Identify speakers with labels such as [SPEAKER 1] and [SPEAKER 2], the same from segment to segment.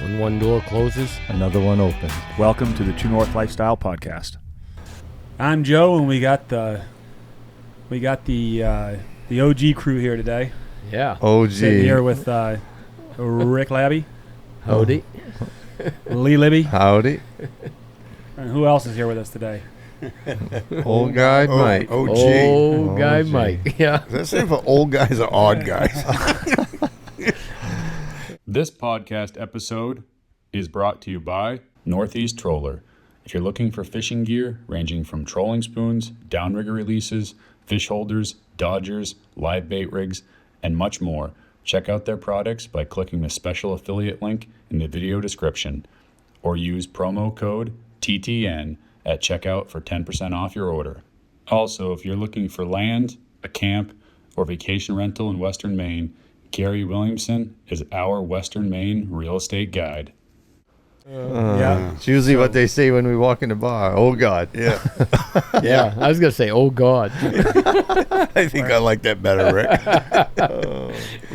[SPEAKER 1] When one door closes,
[SPEAKER 2] another one opens.
[SPEAKER 3] Welcome to the True North Lifestyle Podcast. I'm Joe, and we got the OG crew here today.
[SPEAKER 1] Yeah.
[SPEAKER 2] OG.
[SPEAKER 3] Sitting here with Rick Labbe.
[SPEAKER 1] Howdy.
[SPEAKER 3] Lee Libby.
[SPEAKER 2] Howdy.
[SPEAKER 3] And who else is here with us today?
[SPEAKER 2] Old guy Mike.
[SPEAKER 4] OG.
[SPEAKER 1] Old guy Mike. Yeah.
[SPEAKER 4] Does that stand for old guys or odd guys?
[SPEAKER 5] This podcast episode is brought to you by Northeast Troller. If you're looking for fishing gear ranging from trolling spoons, downrigger releases, fish holders, dodgers, live bait rigs, and much more, check out their products by clicking the special affiliate link in the video description or use promo code TTN at checkout for 10% off your order. Also, if you're looking for land, a camp, or vacation rental in Western Maine, Gary Williamson is our Western Maine real estate guide.
[SPEAKER 3] Yeah.
[SPEAKER 2] It's usually what they say when we walk in the bar. Oh, God.
[SPEAKER 4] Yeah.
[SPEAKER 1] Yeah. I was going to say, oh, God.
[SPEAKER 4] I think I like that better, Rick.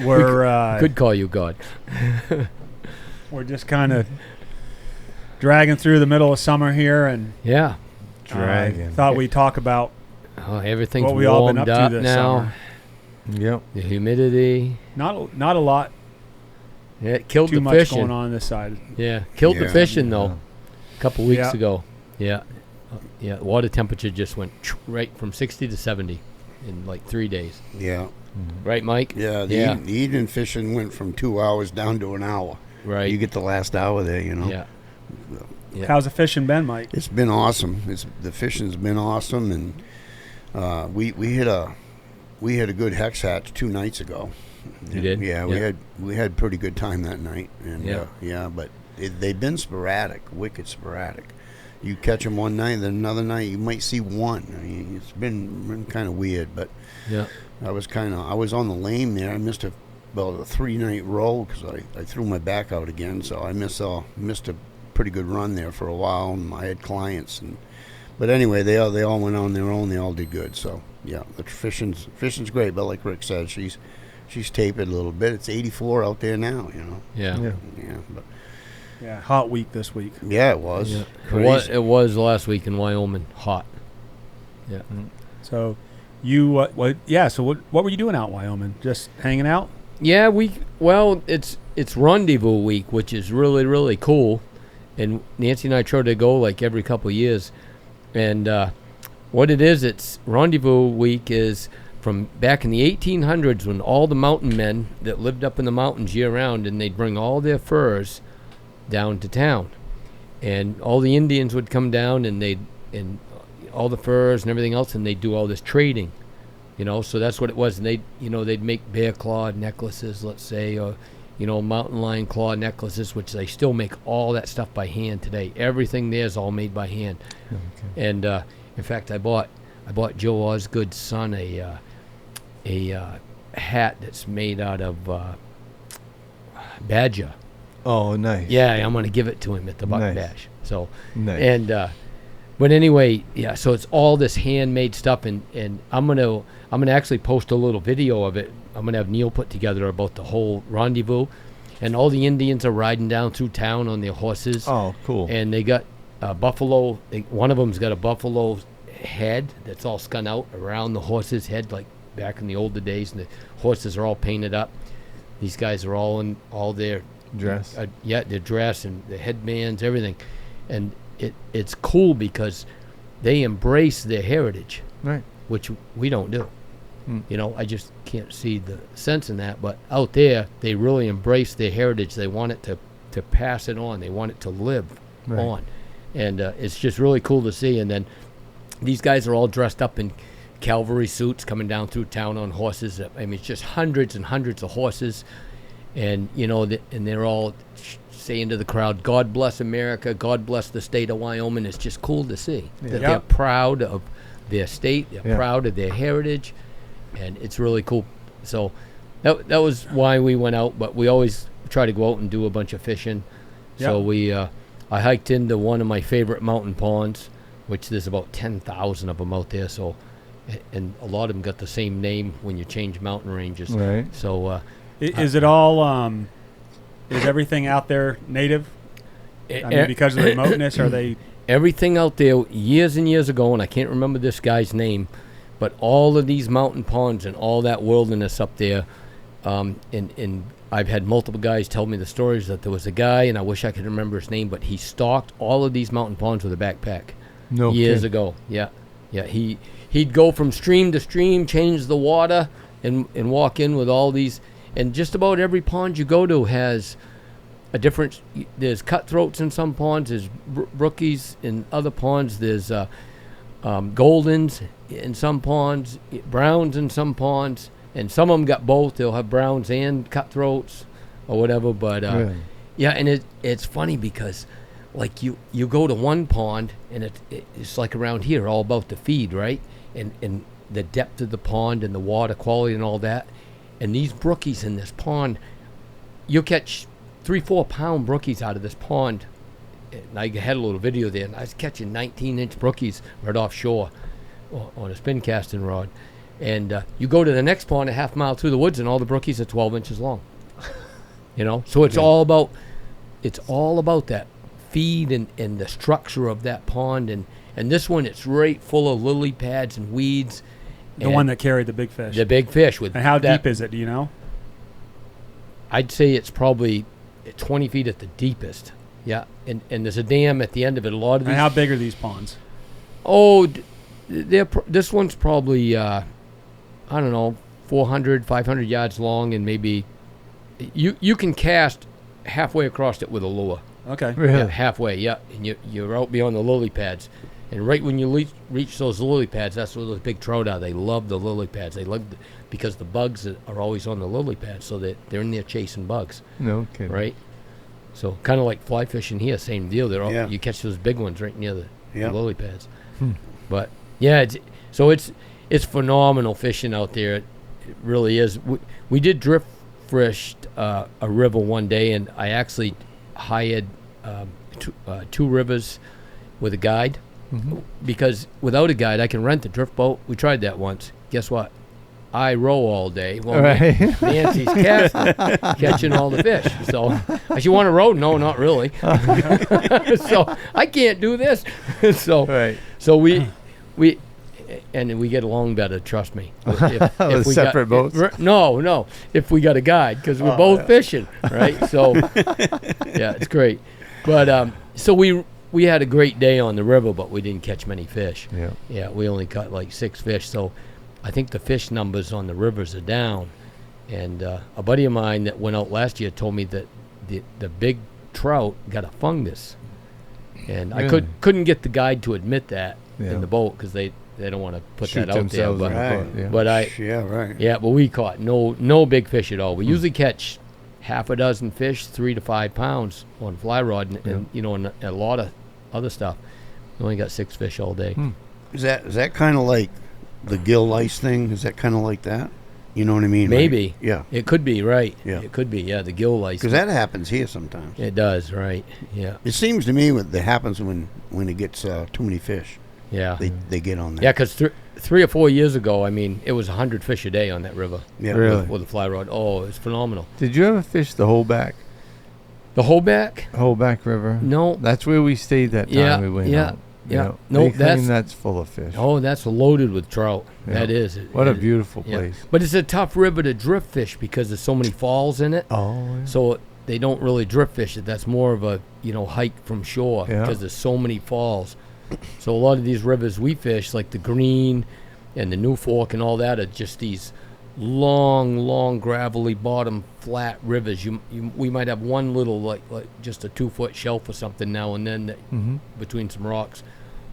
[SPEAKER 3] We're
[SPEAKER 1] Could call you God.
[SPEAKER 3] we're just kind of dragging through the middle of summer here, and
[SPEAKER 1] Yeah.
[SPEAKER 3] thought we'd talk about
[SPEAKER 1] Oh, everything's
[SPEAKER 3] what we all been
[SPEAKER 1] warmed
[SPEAKER 3] up to
[SPEAKER 1] up
[SPEAKER 3] this
[SPEAKER 1] now.
[SPEAKER 3] summer.
[SPEAKER 2] Yep.
[SPEAKER 1] The humidity.
[SPEAKER 3] Not a lot
[SPEAKER 1] Yeah, it killed
[SPEAKER 3] too
[SPEAKER 1] the
[SPEAKER 3] much
[SPEAKER 1] fishing.
[SPEAKER 3] going on this side.
[SPEAKER 1] Yeah. Killed the
[SPEAKER 4] Yeah.
[SPEAKER 1] fishing, though, a couple weeks
[SPEAKER 3] Yeah.
[SPEAKER 1] ago. Yeah. Yeah. Water temperature just went right from 60 to 70 in like 3 days.
[SPEAKER 4] Yeah.
[SPEAKER 1] Right, Mike?
[SPEAKER 4] Yeah. The evening fishing went from 2 hours down to an hour.
[SPEAKER 1] Right.
[SPEAKER 4] You get the last hour there, you know.
[SPEAKER 1] Yeah. Yeah.
[SPEAKER 3] How's the fishing been, Mike?
[SPEAKER 4] It's been awesome. The fishing's been awesome, and we had a good hex hatch 2 nights ago.
[SPEAKER 1] You did?
[SPEAKER 4] Yeah, we had pretty good time that night, and but they've been sporadic, wicked sporadic. You catch them one night, then another night you might see one. I mean, it's been kind of weird, but
[SPEAKER 1] Yeah.
[SPEAKER 4] I was on the lane there. I missed about a 3-night roll because I threw my back out again, so I missed a pretty good run there for a while, and I had clients. But anyway, they all went on their own. They all did good. So yeah, the fishing's great. But like Rick said, she's tapered a little bit. It's 84 out there now. You know.
[SPEAKER 1] Yeah.
[SPEAKER 4] Yeah. But
[SPEAKER 3] Yeah, hot week this week.
[SPEAKER 4] yeah, it was.
[SPEAKER 1] Yeah.
[SPEAKER 4] Crazy.
[SPEAKER 1] It was last week in Wyoming. Hot. Yeah.
[SPEAKER 3] So you so what were you doing out in Wyoming? Just hanging out?
[SPEAKER 1] Yeah, it's rendezvous week, which is really, really cool. And Nancy and I try to go like every couple of years. And what it is, it's rendezvous week is from back in the 1800s when all the mountain men that lived up in the mountains year round, and they'd bring all their furs down to town. And all the Indians would come down and all the furs and everything else, and they'd do all this trading. You know, so that's what it was. And they'd make bear claw necklaces, let's say, or mountain lion claw necklaces, which they still make all that stuff by hand today. Everything there is all made by hand. Okay. And in fact, I bought Joe Osgood's son a hat that's made out of badger.
[SPEAKER 2] Oh, nice.
[SPEAKER 1] Yeah, I'm gonna give it to him at the Buck
[SPEAKER 2] Nice.
[SPEAKER 1] Bash. So,
[SPEAKER 2] Nice.
[SPEAKER 1] and but anyway, yeah. So it's all this handmade stuff, and I'm gonna actually post a little video of it. I'm gonna have Neil put together about the whole rendezvous, and all the Indians are riding down through town on their horses.
[SPEAKER 2] Oh, cool.
[SPEAKER 1] And they got a buffalo. One of them's got a buffalo head that's all skun out around the horse's head, like back in the older days, and the horses are all painted up. These guys are all in all their
[SPEAKER 2] Dress.
[SPEAKER 1] their dress and the headbands, everything, and it's cool because they embrace their heritage,
[SPEAKER 2] Right.
[SPEAKER 1] which we don't do.
[SPEAKER 2] Mm.
[SPEAKER 1] You know, I just can't see the sense in that. But out there, they really embrace their heritage. They want it to pass it on. They want it to live on, and it's just really cool to see. And then these guys are all dressed up in cavalry suits coming down through town on horses. I mean, it's just hundreds and hundreds of horses. And, and they're all saying to the crowd, God bless America, God bless the state of Wyoming. It's just cool to see that they're proud of their state, they're proud of their heritage, and it's really cool. So that was why we went out, but we always try to go out and do a bunch of fishing. So I hiked into one of my favorite mountain ponds, which there's about 10,000 of them out there. So, and a lot of them got the same name when you change mountain ranges.
[SPEAKER 2] Right.
[SPEAKER 1] So,
[SPEAKER 3] Is it all Is everything out there native? I mean, because of the remoteness, are they?
[SPEAKER 1] Everything out there years and years ago, and I can't remember this guy's name, but all of these mountain ponds and all that wilderness up there, and I've had multiple guys tell me the stories that there was a guy, and I wish I could remember his name, but he stalked all of these mountain ponds with a backpack years ago. Yeah. He'd go from stream to stream, change the water, and walk in with all these. And just about every pond you go to has a different. There's cutthroats in some ponds. There's brookies in other ponds. There's goldens in some ponds, browns in some ponds, and some of them got both. They'll have browns and cutthroats or whatever. But
[SPEAKER 2] Really?
[SPEAKER 1] yeah, and it's funny because like you go to one pond and it's like around here, all about the feed, right? And the depth of the pond and the water quality and all that. And these brookies in this pond, you'll catch 3-4 pound brookies out of this pond. And I had a little video there, and I was catching 19-inch brookies right offshore on a spin casting rod. And you go to the next pond a half mile through the woods, and all the brookies are 12 inches long. So it's all about that feed and the structure of that pond. And this one, it's right full of lily pads and weeds.
[SPEAKER 3] The one that carried the big fish.
[SPEAKER 1] The big fish.
[SPEAKER 3] And how deep is it? Do you know?
[SPEAKER 1] I'd say it's probably 20 feet at the deepest. Yeah, and there's a dam at the end of it. A lot of these.
[SPEAKER 3] And how big are these ponds?
[SPEAKER 1] Oh, this one's probably I don't know, 400, 500 yards long, and maybe you can cast halfway across it with a lure.
[SPEAKER 3] Okay.
[SPEAKER 2] Really?
[SPEAKER 1] Yeah, halfway. Yeah, and you're out beyond the lily pads. And right when you reach those lily pads, that's where those big trout are. They love the lily pads. They love because the bugs are always on the lily pads, so that they're in there chasing bugs.
[SPEAKER 2] No kidding.
[SPEAKER 1] Right. So kind of like fly fishing here, same deal. They're all,
[SPEAKER 4] Yeah.
[SPEAKER 1] you catch those big ones right near the lily pads.
[SPEAKER 2] Hmm.
[SPEAKER 1] But yeah, it's phenomenal fishing out there. It really is. We did drift fish a river one day, and I actually hired two rivers with a guide.
[SPEAKER 2] Mhm.
[SPEAKER 1] Because without a guide, I can rent the drift boat. We tried that once. Guess what? I row all day. Well,
[SPEAKER 2] Right.
[SPEAKER 1] Nancy's catching all the fish. So, you want to row? No, not really. So I can't do this.
[SPEAKER 2] Right.
[SPEAKER 1] So we get along better. Trust me. If
[SPEAKER 2] With separate boats?
[SPEAKER 1] No. If we got a guide, because we're both fishing, right? So yeah, it's great. But so we had a great day on the river, but we didn't catch many fish.
[SPEAKER 2] Yeah.
[SPEAKER 1] Yeah, we only caught like 6 fish. So I think the fish numbers on the rivers are down. And a buddy of mine that went out last year told me that the big trout got a fungus. And I
[SPEAKER 2] Really?
[SPEAKER 1] couldn't get the guide to admit that
[SPEAKER 2] Yeah.
[SPEAKER 1] in the boat because they don't want to put
[SPEAKER 2] Shoot
[SPEAKER 1] that out there.
[SPEAKER 2] themselves
[SPEAKER 1] But,
[SPEAKER 2] in the
[SPEAKER 4] Right.
[SPEAKER 2] foot, yeah.
[SPEAKER 1] but
[SPEAKER 4] Right.
[SPEAKER 1] but we caught no big fish at all. We usually catch half a dozen fish, 3 to 5 pounds on fly rod, and and a lot of other stuff. We only got 6 fish all day.
[SPEAKER 4] Is that kind of like the gill lice thing? Is that kind of like that? You know what I mean?
[SPEAKER 1] Maybe.
[SPEAKER 4] Right? Yeah.
[SPEAKER 1] It could be, right.
[SPEAKER 4] Yeah.
[SPEAKER 1] It could be, yeah, the gill lice.
[SPEAKER 4] Because that happens here sometimes.
[SPEAKER 1] It does, right. Yeah.
[SPEAKER 4] It seems to me that happens when it gets too many fish.
[SPEAKER 1] Yeah.
[SPEAKER 4] They get on there.
[SPEAKER 1] Yeah, because 3 or 4 years ago, I mean, it was 100 fish a day on that river.
[SPEAKER 4] Yeah.
[SPEAKER 2] Really?
[SPEAKER 1] With a fly rod. Oh, it's phenomenal.
[SPEAKER 2] Did you ever fish the Holeback?
[SPEAKER 1] The Holeback?
[SPEAKER 2] Holeback River?
[SPEAKER 1] No.
[SPEAKER 2] That's where we stayed that time
[SPEAKER 1] Yeah,
[SPEAKER 2] we went
[SPEAKER 1] yeah,
[SPEAKER 2] out.
[SPEAKER 1] yeah.
[SPEAKER 2] You know,
[SPEAKER 1] No,
[SPEAKER 2] they claim
[SPEAKER 1] that's-
[SPEAKER 2] that's full of fish.
[SPEAKER 1] Oh, that's loaded with trout.
[SPEAKER 2] Yeah.
[SPEAKER 1] That is.
[SPEAKER 2] What a
[SPEAKER 1] It-
[SPEAKER 2] beautiful
[SPEAKER 1] yeah.
[SPEAKER 2] place.
[SPEAKER 1] But it's a tough river to drift fish because there's so many falls in it.
[SPEAKER 2] Oh, yeah.
[SPEAKER 1] So they don't really drift fish it. That's more of a hike from shore
[SPEAKER 2] Yeah.
[SPEAKER 1] because there's so many falls. So a lot of these rivers we fish, like the Green and the New Fork and all that, are just these long, gravelly bottom flat rivers. We might have one little like just a 2-foot shelf or something now and then that,
[SPEAKER 2] Mhm.
[SPEAKER 1] between some rocks,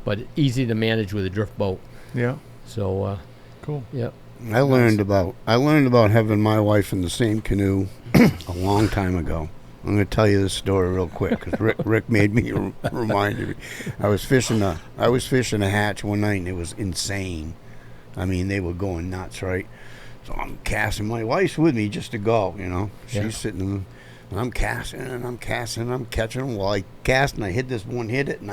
[SPEAKER 1] but easy to manage with a drift boat.
[SPEAKER 2] Yeah.
[SPEAKER 1] So
[SPEAKER 2] Cool.
[SPEAKER 1] yeah.
[SPEAKER 4] I learned about having my wife in the same canoe a long time ago. I'm going to tell you this story real quick because Rick made me reminded me. I was fishing a hatch one night and it was insane. I mean, they were going nuts, right? So I'm casting. My wife's with me just to go, She's
[SPEAKER 1] Yeah.
[SPEAKER 4] sitting and I'm casting and I'm catching them. Well, I cast and I hit this one, hit it, and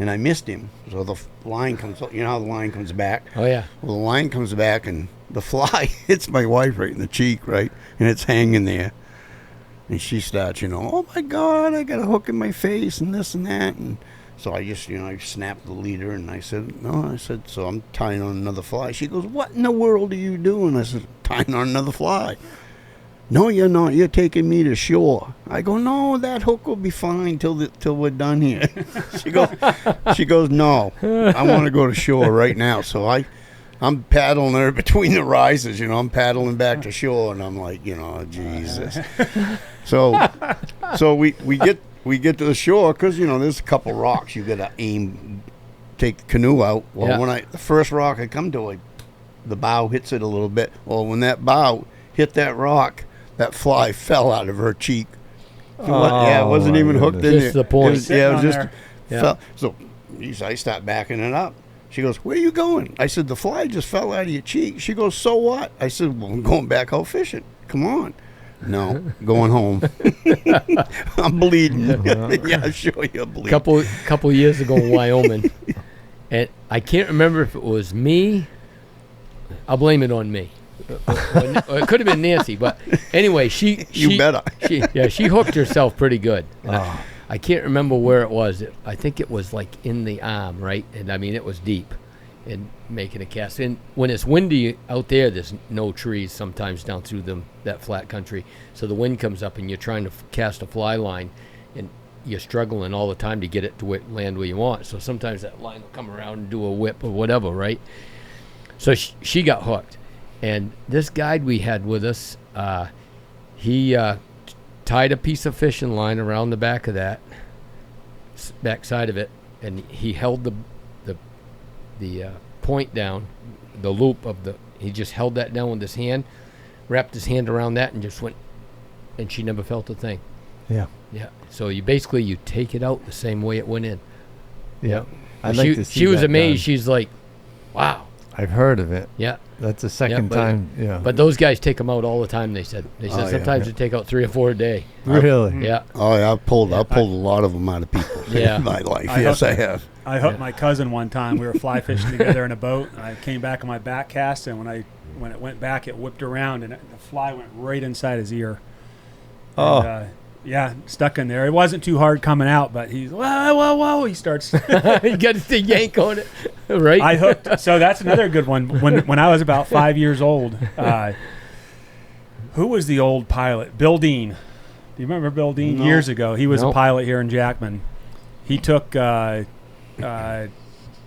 [SPEAKER 4] I missed him. So the line comes, you know how the line comes back?
[SPEAKER 1] Oh yeah.
[SPEAKER 4] Well, the line comes back and the fly hits my wife right in the cheek, right? And it's hanging there. And she starts, oh my God, I got a hook in my face and this and that. And so I just, I snapped the leader and I said, no, so I'm tying on another fly. She goes, what in the world are you doing? I said, tying on another fly. No, you're not. You're taking me to shore. I go, no, that hook will be fine till we're done here. She goes, no, I want to go to shore right now. So I'm paddling her between the rises, I'm paddling back to shore, and I'm like, Jesus. So we get to the shore because there's a couple rocks you got to aim, take the canoe out. Well, when the first rock I come to, the bow hits it a little bit. Well, when that bow hit that rock, that fly fell out of her cheek. It wasn't even hooked in there.
[SPEAKER 1] Just the point.
[SPEAKER 4] It was just fell. So I start backing it up. She goes, where are you going? I said, the fly just fell out of your cheek. She goes, so what? I said, well, I'm going back out fishing. Come on. No, going home. I'm bleeding. Yeah, sure you're bleeding.
[SPEAKER 1] Couple years ago in Wyoming, and I can't remember if it was me. I'll blame it on me. Or it could have been Nancy, but anyway, she
[SPEAKER 4] better.
[SPEAKER 1] She hooked herself pretty good. I can't remember where it was. I think it was like in the arm, right? And I mean, it was deep, and making a cast. And when it's windy out there, there's no trees sometimes down through that flat country. So the wind comes up, and you're trying to cast a fly line, and you're struggling all the time to get it to land where you want. So sometimes that line will come around and do a whip or whatever, right? So she got hooked. And this guide we had with us, he tied a piece of fishing line around the back of that, back side of it, and he held the point down, the loop of he just held that down with his hand, wrapped his hand around that, and just went, and she never felt a thing.
[SPEAKER 2] Yeah.
[SPEAKER 1] Yeah. So you take it out the same way it went in.
[SPEAKER 2] Yeah.
[SPEAKER 1] She was amazed. She's like, wow.
[SPEAKER 2] I've heard of it.
[SPEAKER 1] Yeah.
[SPEAKER 2] That's the second time. Yeah.
[SPEAKER 1] But those guys take them out all the time. They said sometimes they take out 3 or 4 a day.
[SPEAKER 2] Really?
[SPEAKER 1] Yeah.
[SPEAKER 4] Oh yeah, I've pulled a lot of them out of people in my life. Yes, I have.
[SPEAKER 3] I hooked my cousin one time. We were fly fishing together in a boat. I came back on my back cast, and when it went back, it whipped around, and the fly went right inside his ear.
[SPEAKER 2] Oh.
[SPEAKER 3] And, stuck in there. It wasn't too hard coming out, but he's whoa. He starts.
[SPEAKER 1] You got to yank on it, right?
[SPEAKER 3] I hooked. So that's another good one. When I was about 5 years old, who was the old pilot? Bill Dean. Do you remember Bill Dean?
[SPEAKER 4] No.
[SPEAKER 3] Years ago, he was a pilot here in Jackman. He took my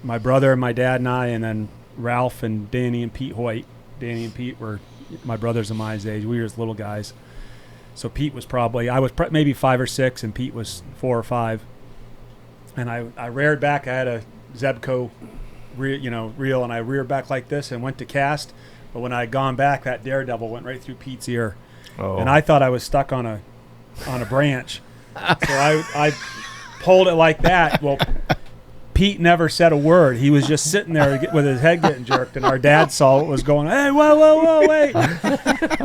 [SPEAKER 3] brother and my dad and I, and then Ralph and Danny and Pete Hoyt. Danny and Pete were my brothers of my age. We were as little guys. So Pete was I was maybe 5 or 6, and Pete was 4 or 5. And I reared back. I had a Zebco, reel, and I reared back like this and went to cast. But when I had gone back, that daredevil went right through Pete's ear, and I thought I was stuck on a branch. So I pulled it like that. Well, Pete never said a word. He was just sitting there with his head getting jerked, and our dad saw what was going on. Hey, whoa, wait.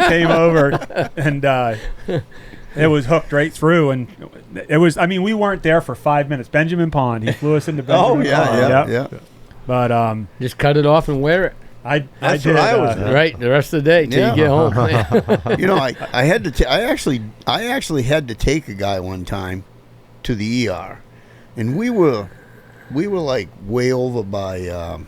[SPEAKER 3] Came over, and it was hooked right through. And it was, we weren't there for 5 minutes. Benjamin Pond. He flew us into Benjamin Pond.
[SPEAKER 4] Yeah.
[SPEAKER 3] But
[SPEAKER 1] just cut it off and wear it.
[SPEAKER 4] That's what I was doing.
[SPEAKER 1] Right, the rest of the day till you get home.
[SPEAKER 4] I had to. I actually had to take a guy one time to the ER, and we were like way over by,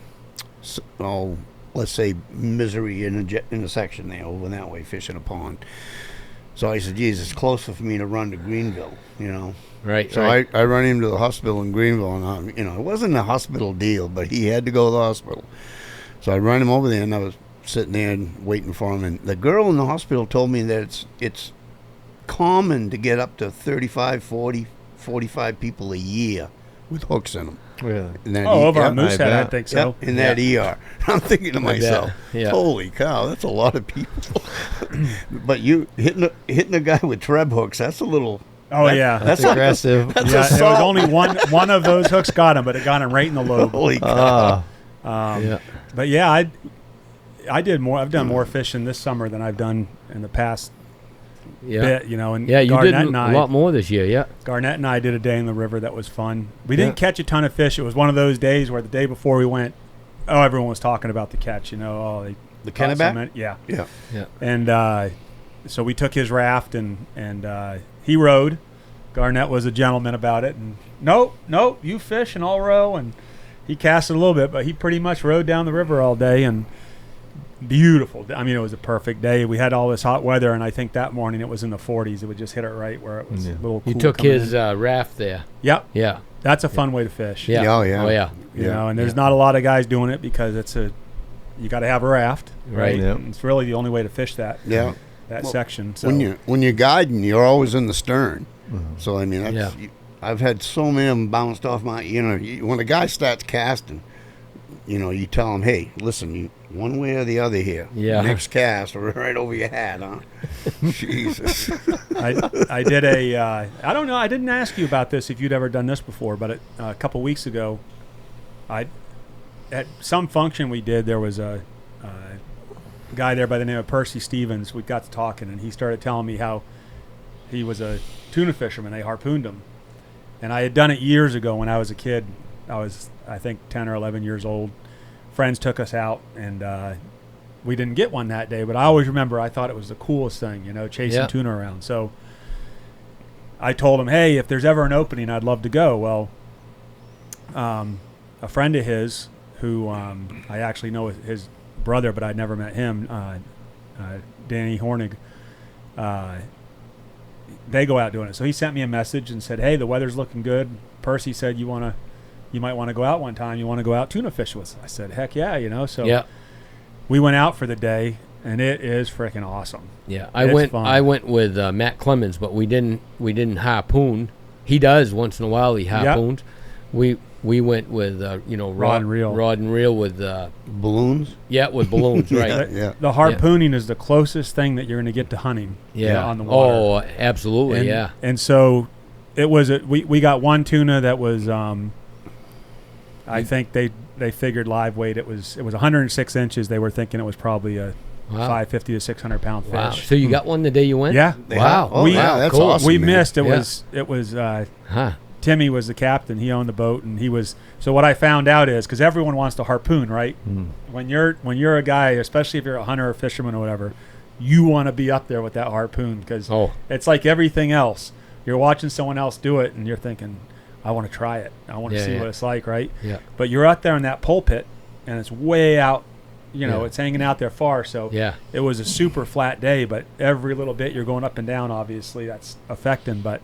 [SPEAKER 4] let's say Misery intersection there, over that way, fishing a pond. So I said, geez, it's closer for me to run to Greenville,
[SPEAKER 1] Right.
[SPEAKER 4] So
[SPEAKER 1] right.
[SPEAKER 4] I run him to the hospital in Greenville, and it wasn't a hospital deal, but he had to go to the hospital. So I run him over there, and I was sitting there and waiting for him. And the girl in the hospital told me that it's common to get up to 35, 40, 45 people a year with hooks in them.
[SPEAKER 2] Really?
[SPEAKER 3] Over on Moosehead, I think so.
[SPEAKER 4] Yep, in that ER. I'm thinking to myself,
[SPEAKER 1] Yeah.
[SPEAKER 4] holy cow, that's a lot of people. But you hitting a guy with treb hooks, that's a little...
[SPEAKER 3] Oh, yeah.
[SPEAKER 2] That's aggressive.
[SPEAKER 4] That's
[SPEAKER 3] It was
[SPEAKER 4] assault.
[SPEAKER 3] only one of those hooks got him, but it got him right in the lobe.
[SPEAKER 4] Holy cow.
[SPEAKER 3] But yeah, I've done more fishing this summer than I've done in the past bit, and
[SPEAKER 1] you
[SPEAKER 3] Garnett
[SPEAKER 1] did
[SPEAKER 3] and
[SPEAKER 1] a lot more this year, yeah.
[SPEAKER 3] Garnett and I did a day in the river that was fun. We didn't catch a ton of fish. It was one of those days where the day before we went, everyone was talking about the catch,
[SPEAKER 4] The
[SPEAKER 3] caught so
[SPEAKER 4] Kennebec?
[SPEAKER 3] many- yeah.
[SPEAKER 4] Yeah.
[SPEAKER 3] And so we took his raft and he rowed. Garnett was a gentleman about it, and nope, you fish and I'll row. And he cast it a little bit, but he pretty much rowed down the river all day, and beautiful. I mean, it was a perfect day. We had all this hot weather, and I think that morning it was in the 40s. It would just hit it right where it was a little cool.
[SPEAKER 1] You took
[SPEAKER 3] coming
[SPEAKER 1] his
[SPEAKER 3] in.
[SPEAKER 1] raft there.
[SPEAKER 3] Yep.
[SPEAKER 1] Yeah.
[SPEAKER 3] That's a fun way to fish.
[SPEAKER 1] Yeah.
[SPEAKER 4] Oh, yeah.
[SPEAKER 1] Oh, yeah.
[SPEAKER 3] You know, and there's not a lot of guys doing it because you got to have a raft, right?
[SPEAKER 2] Yep.
[SPEAKER 3] It's really the only way to fish that.
[SPEAKER 4] Yeah.
[SPEAKER 3] That section. So
[SPEAKER 4] When you're guiding, you're always in the stern.
[SPEAKER 2] Mhm.
[SPEAKER 4] So I mean, I've had so many of them bounced off my. When a guy starts casting, you tell him, hey, listen, one way or the other here.
[SPEAKER 1] Yeah.
[SPEAKER 4] Next cast, right over your hat, huh? Jesus.
[SPEAKER 3] I did I don't know, I didn't ask you about this if you'd ever done this before, but a couple weeks ago, at some function we did, there was a guy there by the name of Mikey Stevens. We got to talking, and he started telling me how he was a tuna fisherman. They harpooned him. And I had done it years ago when I was a kid. I was, I think, 10 or 11 years old. Friends took us out, and we didn't get one that day. But I always remember I thought it was the coolest thing, chasing tuna around. So I told him, hey, if there's ever an opening, I'd love to go. Well, a friend of his who I actually know his brother, but I'd never met him, Danny Hornig, they go out doing it. So he sent me a message and said, hey, the weather's looking good. Percy said you might want to go out one time. You want to go out tuna fish with us? I said, heck yeah, So we went out for the day, and it is freaking awesome.
[SPEAKER 1] Yeah,
[SPEAKER 3] It's fun.
[SPEAKER 1] I went with Matt Clemens, but we didn't harpoon. He does once in a while. He harpoons. We went with rod and reel with
[SPEAKER 4] Balloons?
[SPEAKER 1] Yeah, with balloons, right?
[SPEAKER 4] Yeah.
[SPEAKER 3] The harpooning is the closest thing that you're going to get to hunting.
[SPEAKER 1] Yeah.
[SPEAKER 3] On the water.
[SPEAKER 1] Oh, absolutely.
[SPEAKER 3] And,
[SPEAKER 1] yeah.
[SPEAKER 3] And so it was we got one tuna that was I think they figured live weight it was 106 inches. They were thinking it was probably a 550 to 600 pound fish.
[SPEAKER 1] Wow. So you got one the day you went?
[SPEAKER 3] Yeah.
[SPEAKER 1] Wow.
[SPEAKER 4] Oh, wow, that's
[SPEAKER 1] cool.
[SPEAKER 4] awesome.
[SPEAKER 3] We
[SPEAKER 4] man.
[SPEAKER 3] missed. It
[SPEAKER 1] Yeah.
[SPEAKER 3] was
[SPEAKER 1] Huh.
[SPEAKER 3] Timmy was the captain. He owned the boat, and he was. So what I found out is because everyone wants to harpoon, right?
[SPEAKER 2] Mm.
[SPEAKER 3] When you're a guy, especially if you're a hunter or fisherman or whatever, you want to be up there with that harpoon because it's like everything else. You're watching someone else do it, and you're thinking, I want to try it. I want to see what it's like, right?
[SPEAKER 1] Yeah.
[SPEAKER 3] But you're out there in that pulpit, and it's way out. It's hanging out there far. So it was a super flat day, but every little bit you're going up and down. Obviously, that's affecting, but.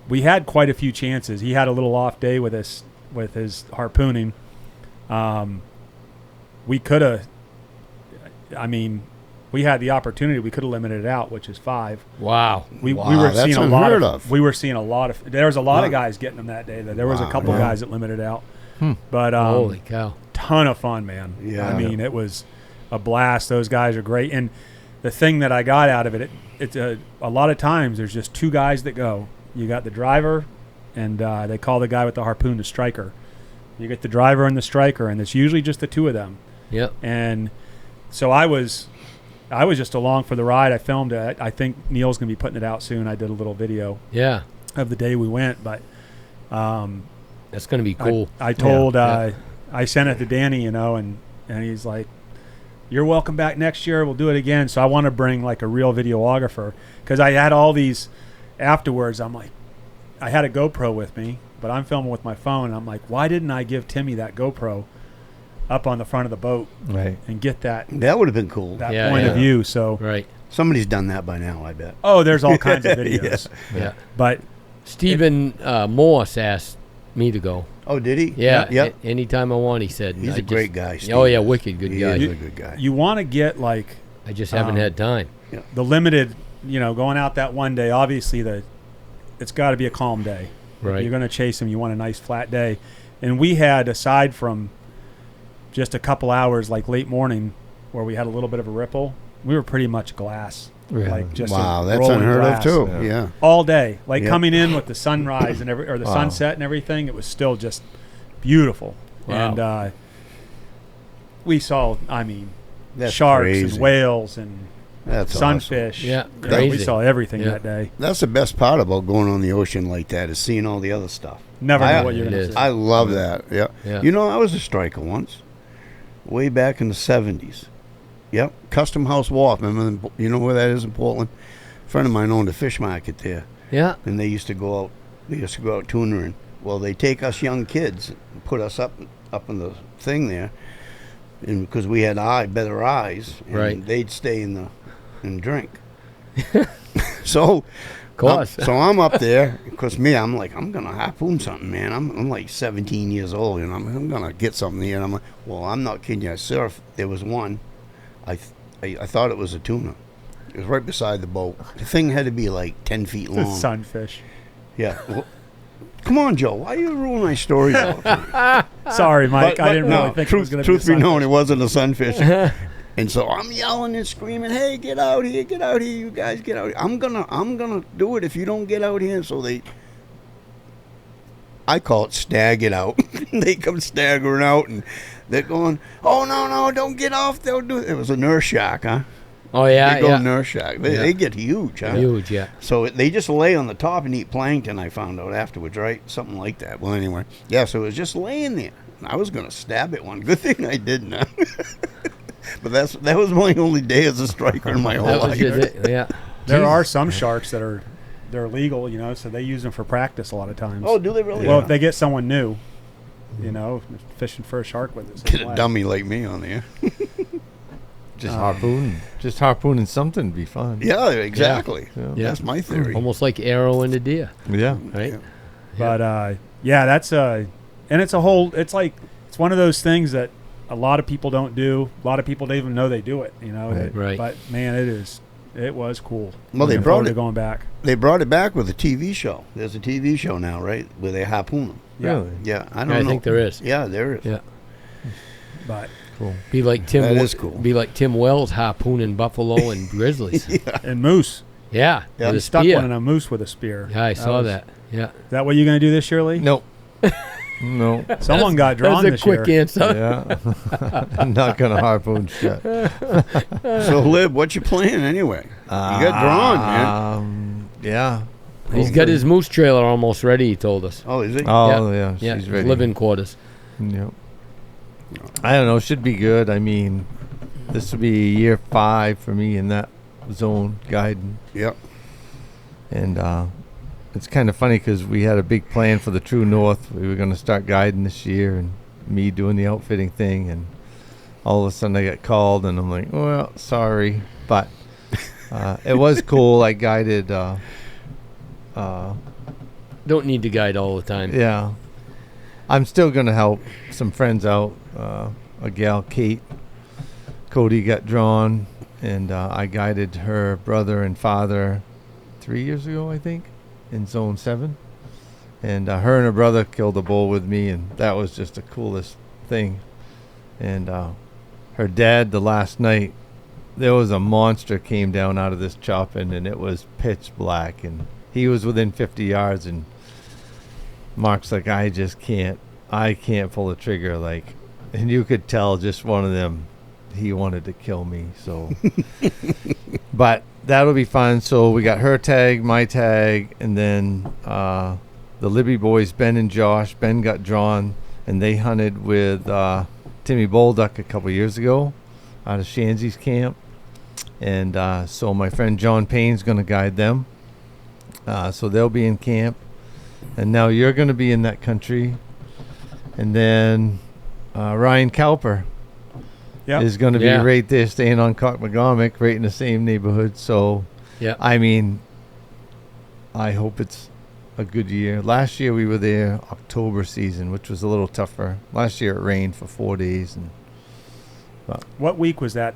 [SPEAKER 3] We had quite a few chances. He had a little off day with his harpooning. We could have. I mean, we had the opportunity. We could have limited it out, which is 5.
[SPEAKER 1] Wow.
[SPEAKER 3] We were
[SPEAKER 4] that's
[SPEAKER 3] seeing a
[SPEAKER 4] unheard
[SPEAKER 3] lot
[SPEAKER 4] of.
[SPEAKER 3] We were seeing a lot of. There was a lot of guys getting them that day. There was a couple guys that limited out. But
[SPEAKER 1] Holy cow.
[SPEAKER 3] ton of fun, man.
[SPEAKER 4] Yeah.
[SPEAKER 3] I mean, it was a blast. Those guys are great. And the thing that I got out of it's a lot of times there's just 2 guys that go. You got the driver, and they call the guy with the harpoon the striker. You get the driver and the striker, and it's usually just the 2 of them.
[SPEAKER 1] Yep.
[SPEAKER 3] And so I was just along for the ride. I filmed it. I think Neil's going to be putting it out soon. I did a little video
[SPEAKER 1] Yeah.
[SPEAKER 3] of the day we went, but
[SPEAKER 1] That's going to be cool.
[SPEAKER 3] I told I sent it to Danny, and he's like, you're welcome back next year. We'll do it again. So I want to bring like a real videographer because I had all these afterwards. I'm like, I had a GoPro with me, but I'm filming with my phone. And I'm like, why didn't I give Timmy that GoPro up on the front of the boat and get that
[SPEAKER 4] That would have been cool.
[SPEAKER 3] point of view? So
[SPEAKER 1] Right.
[SPEAKER 4] Somebody's done that by now, I bet.
[SPEAKER 3] oh, there's all kinds of videos.
[SPEAKER 1] Yeah.
[SPEAKER 3] But
[SPEAKER 1] Stephen Morse asked me to go.
[SPEAKER 4] Oh, did he?
[SPEAKER 1] Yeah.
[SPEAKER 4] Yep.
[SPEAKER 1] Anytime I want, he said.
[SPEAKER 4] He's a great guy, Steve.
[SPEAKER 1] Oh, yeah. Wicked good
[SPEAKER 4] He
[SPEAKER 1] guy.
[SPEAKER 4] is a good guy.
[SPEAKER 3] you want to get like
[SPEAKER 1] I just haven't had time.
[SPEAKER 3] the limited, going out that one day. Obviously, it's got to be a calm day.
[SPEAKER 1] Right.
[SPEAKER 3] If you're going to chase him, you want a nice flat day. And we had, aside from just a couple hours, like late morning, where we had a little bit of a ripple, we were pretty much glass.
[SPEAKER 2] Yeah.
[SPEAKER 3] Like just
[SPEAKER 4] Wow,
[SPEAKER 3] a
[SPEAKER 4] that's
[SPEAKER 3] rolling
[SPEAKER 4] unheard
[SPEAKER 3] glass.
[SPEAKER 4] of, too.
[SPEAKER 2] Yeah.
[SPEAKER 4] Yeah.
[SPEAKER 3] All day. Like
[SPEAKER 4] Yep.
[SPEAKER 3] coming in with the sunrise and or the
[SPEAKER 2] Wow.
[SPEAKER 3] sunset and everything, it was still just beautiful.
[SPEAKER 1] Wow.
[SPEAKER 3] And we saw,
[SPEAKER 4] That's
[SPEAKER 3] sharks
[SPEAKER 4] crazy.
[SPEAKER 3] and whales and
[SPEAKER 4] That's awesome.
[SPEAKER 3] sunfish.
[SPEAKER 1] Yeah,
[SPEAKER 3] We
[SPEAKER 1] crazy.
[SPEAKER 3] saw everything
[SPEAKER 1] Yeah.
[SPEAKER 3] that day.
[SPEAKER 4] That's the best part about going on the ocean like that is seeing all the other stuff.
[SPEAKER 3] Never
[SPEAKER 4] I-
[SPEAKER 3] know what you're
[SPEAKER 1] It
[SPEAKER 3] going to
[SPEAKER 1] is.
[SPEAKER 3] see.
[SPEAKER 4] I love that. Yeah.
[SPEAKER 1] Yeah.
[SPEAKER 4] I was a striker once, way back in the 70s. Yep, Custom House Wharf. Remember, you know where that is in Portland? A friend of mine owned a fish market there,
[SPEAKER 1] Yeah.
[SPEAKER 4] and they used to go out. They used to go out tuning. Well, they take us young kids, and put us up in the thing there, and because we had better eyes, and
[SPEAKER 1] Right.
[SPEAKER 4] they'd stay and drink. So,
[SPEAKER 1] Course.
[SPEAKER 4] so I'm up there because I'm like, I'm gonna harpoon something, man. I'm like 17 years old, and I'm gonna get something here. And I'm like, well, I'm not kidding you. I surfed. There was one. I thought it was a tuna. It was right beside the boat. The thing had to be like 10 feet
[SPEAKER 3] It's a
[SPEAKER 4] long.
[SPEAKER 3] sunfish.
[SPEAKER 4] Yeah. Well, come on, Joe. Why you ruin my stories all the time?
[SPEAKER 3] Sorry, Mike.
[SPEAKER 4] But
[SPEAKER 3] I didn't
[SPEAKER 4] no,
[SPEAKER 3] really think it was going to be
[SPEAKER 4] truth be known, it wasn't a sunfish. And so I'm yelling and screaming, "Hey, get out here! Get out here! You guys, get out here! I'm gonna do it if you don't get out here." So I call it snag it out. They come staggering out, and they're going, "Oh no, don't get off! They'll do it." It was a nurse shark, huh?
[SPEAKER 1] Oh yeah,
[SPEAKER 4] They go
[SPEAKER 1] yeah.
[SPEAKER 4] nurse shark. They get huge, huh?
[SPEAKER 1] Huge, yeah.
[SPEAKER 4] So they just lay on the top and eat plankton. I found out afterwards, right? Something like that. Well, anyway, yeah. So it was just laying there. And I was gonna stab it one. Good thing I didn't. Huh? But that was my only day as a striker in my whole
[SPEAKER 1] That was
[SPEAKER 4] life.
[SPEAKER 1] just it. Yeah.
[SPEAKER 3] There are some sharks that they're legal, so they use them for practice a lot of times.
[SPEAKER 4] Oh, do they really?
[SPEAKER 3] Well, if they get someone new, fishing for a shark with it.
[SPEAKER 4] Get a dummy like me on there.
[SPEAKER 2] Just harpooning something would be fun.
[SPEAKER 4] Yeah, exactly.
[SPEAKER 2] Yeah.
[SPEAKER 4] That's my theory.
[SPEAKER 1] Almost like arrowing a deer,
[SPEAKER 2] Yeah.
[SPEAKER 1] right?
[SPEAKER 3] But that's and it's it's one of those things that a lot of people don't do. A lot of people don't even know they do it.
[SPEAKER 1] Right.
[SPEAKER 3] But man, it was cool.
[SPEAKER 4] Well, they
[SPEAKER 3] Looking
[SPEAKER 4] brought
[SPEAKER 3] forward to
[SPEAKER 4] it.
[SPEAKER 3] going back.
[SPEAKER 4] They brought it back with a TV show. There's a TV show now, right, where they harpoon them.
[SPEAKER 2] Really?
[SPEAKER 4] Yeah, I don't
[SPEAKER 1] I
[SPEAKER 4] know.
[SPEAKER 1] think there is.
[SPEAKER 4] Yeah, there is.
[SPEAKER 1] Yeah.
[SPEAKER 3] But
[SPEAKER 2] Cool.
[SPEAKER 1] Be like Tim.
[SPEAKER 4] That is cool.
[SPEAKER 1] Be like Tim Wells harpooning buffalo and grizzlies.
[SPEAKER 3] and moose.
[SPEAKER 1] Yeah.
[SPEAKER 4] Yeah,
[SPEAKER 1] With
[SPEAKER 3] He
[SPEAKER 1] a
[SPEAKER 3] stuck
[SPEAKER 1] spear.
[SPEAKER 3] one in a moose with a spear.
[SPEAKER 1] Yeah, I saw
[SPEAKER 3] was-
[SPEAKER 1] that. Yeah.
[SPEAKER 3] Is that what you're going to do this year, Lee?
[SPEAKER 2] Nope. No.
[SPEAKER 3] Someone got drawn
[SPEAKER 1] That was
[SPEAKER 3] this
[SPEAKER 1] a quick
[SPEAKER 3] year.
[SPEAKER 1] answer.
[SPEAKER 2] Yeah. I'm not going to harpoon shit.
[SPEAKER 4] So, Lib, what's your plan anyway? You got drawn, man.
[SPEAKER 2] Yeah.
[SPEAKER 1] He's got his moose trailer almost ready, he told us.
[SPEAKER 4] Oh, is it?
[SPEAKER 2] Oh, yeah.
[SPEAKER 1] Yeah,
[SPEAKER 2] She's
[SPEAKER 1] his
[SPEAKER 2] ready.
[SPEAKER 1] living quarters.
[SPEAKER 2] Yep. I don't know. Should be good. I mean, this will be year 5 for me in that zone guiding.
[SPEAKER 4] Yep.
[SPEAKER 2] And it's kind of funny because we had a big plan for the True North. We were going to start guiding this year and me doing the outfitting thing. And all of a sudden I got called and I'm like, well, sorry. But it was cool. I guided.
[SPEAKER 1] Don't need to guide all the time.
[SPEAKER 2] Yeah. I'm still going to help some friends out. A gal, Kate. Cody got drawn. And I guided her brother and father 3 years ago, I think, in Zone 7. And her and her brother killed a bull with me, and that was just the coolest thing. And her dad, the last night, there was a monster came down out of this chopping, and it was pitch black. And he was within 50 yards, and Mark's like, I can't pull the trigger. And you could tell just one of them, he wanted to kill me. So, but that'll be fun. So we got her tag, my tag, and then the Libby boys, Ben and Josh. Ben got drawn, and they hunted with Timmy Bolduck a couple years ago out of Shanzy's camp. And so my friend John Payne's going to guide them. So they'll be in camp. And now you're going to be in that country. And then Ryan Cowper is going to be right there staying on Cockmagomic, right in the same neighborhood. So, I mean, I hope it's a good year. Last year we were there October season, which was a little tougher. Last year it rained for 4 days.
[SPEAKER 3] What week was that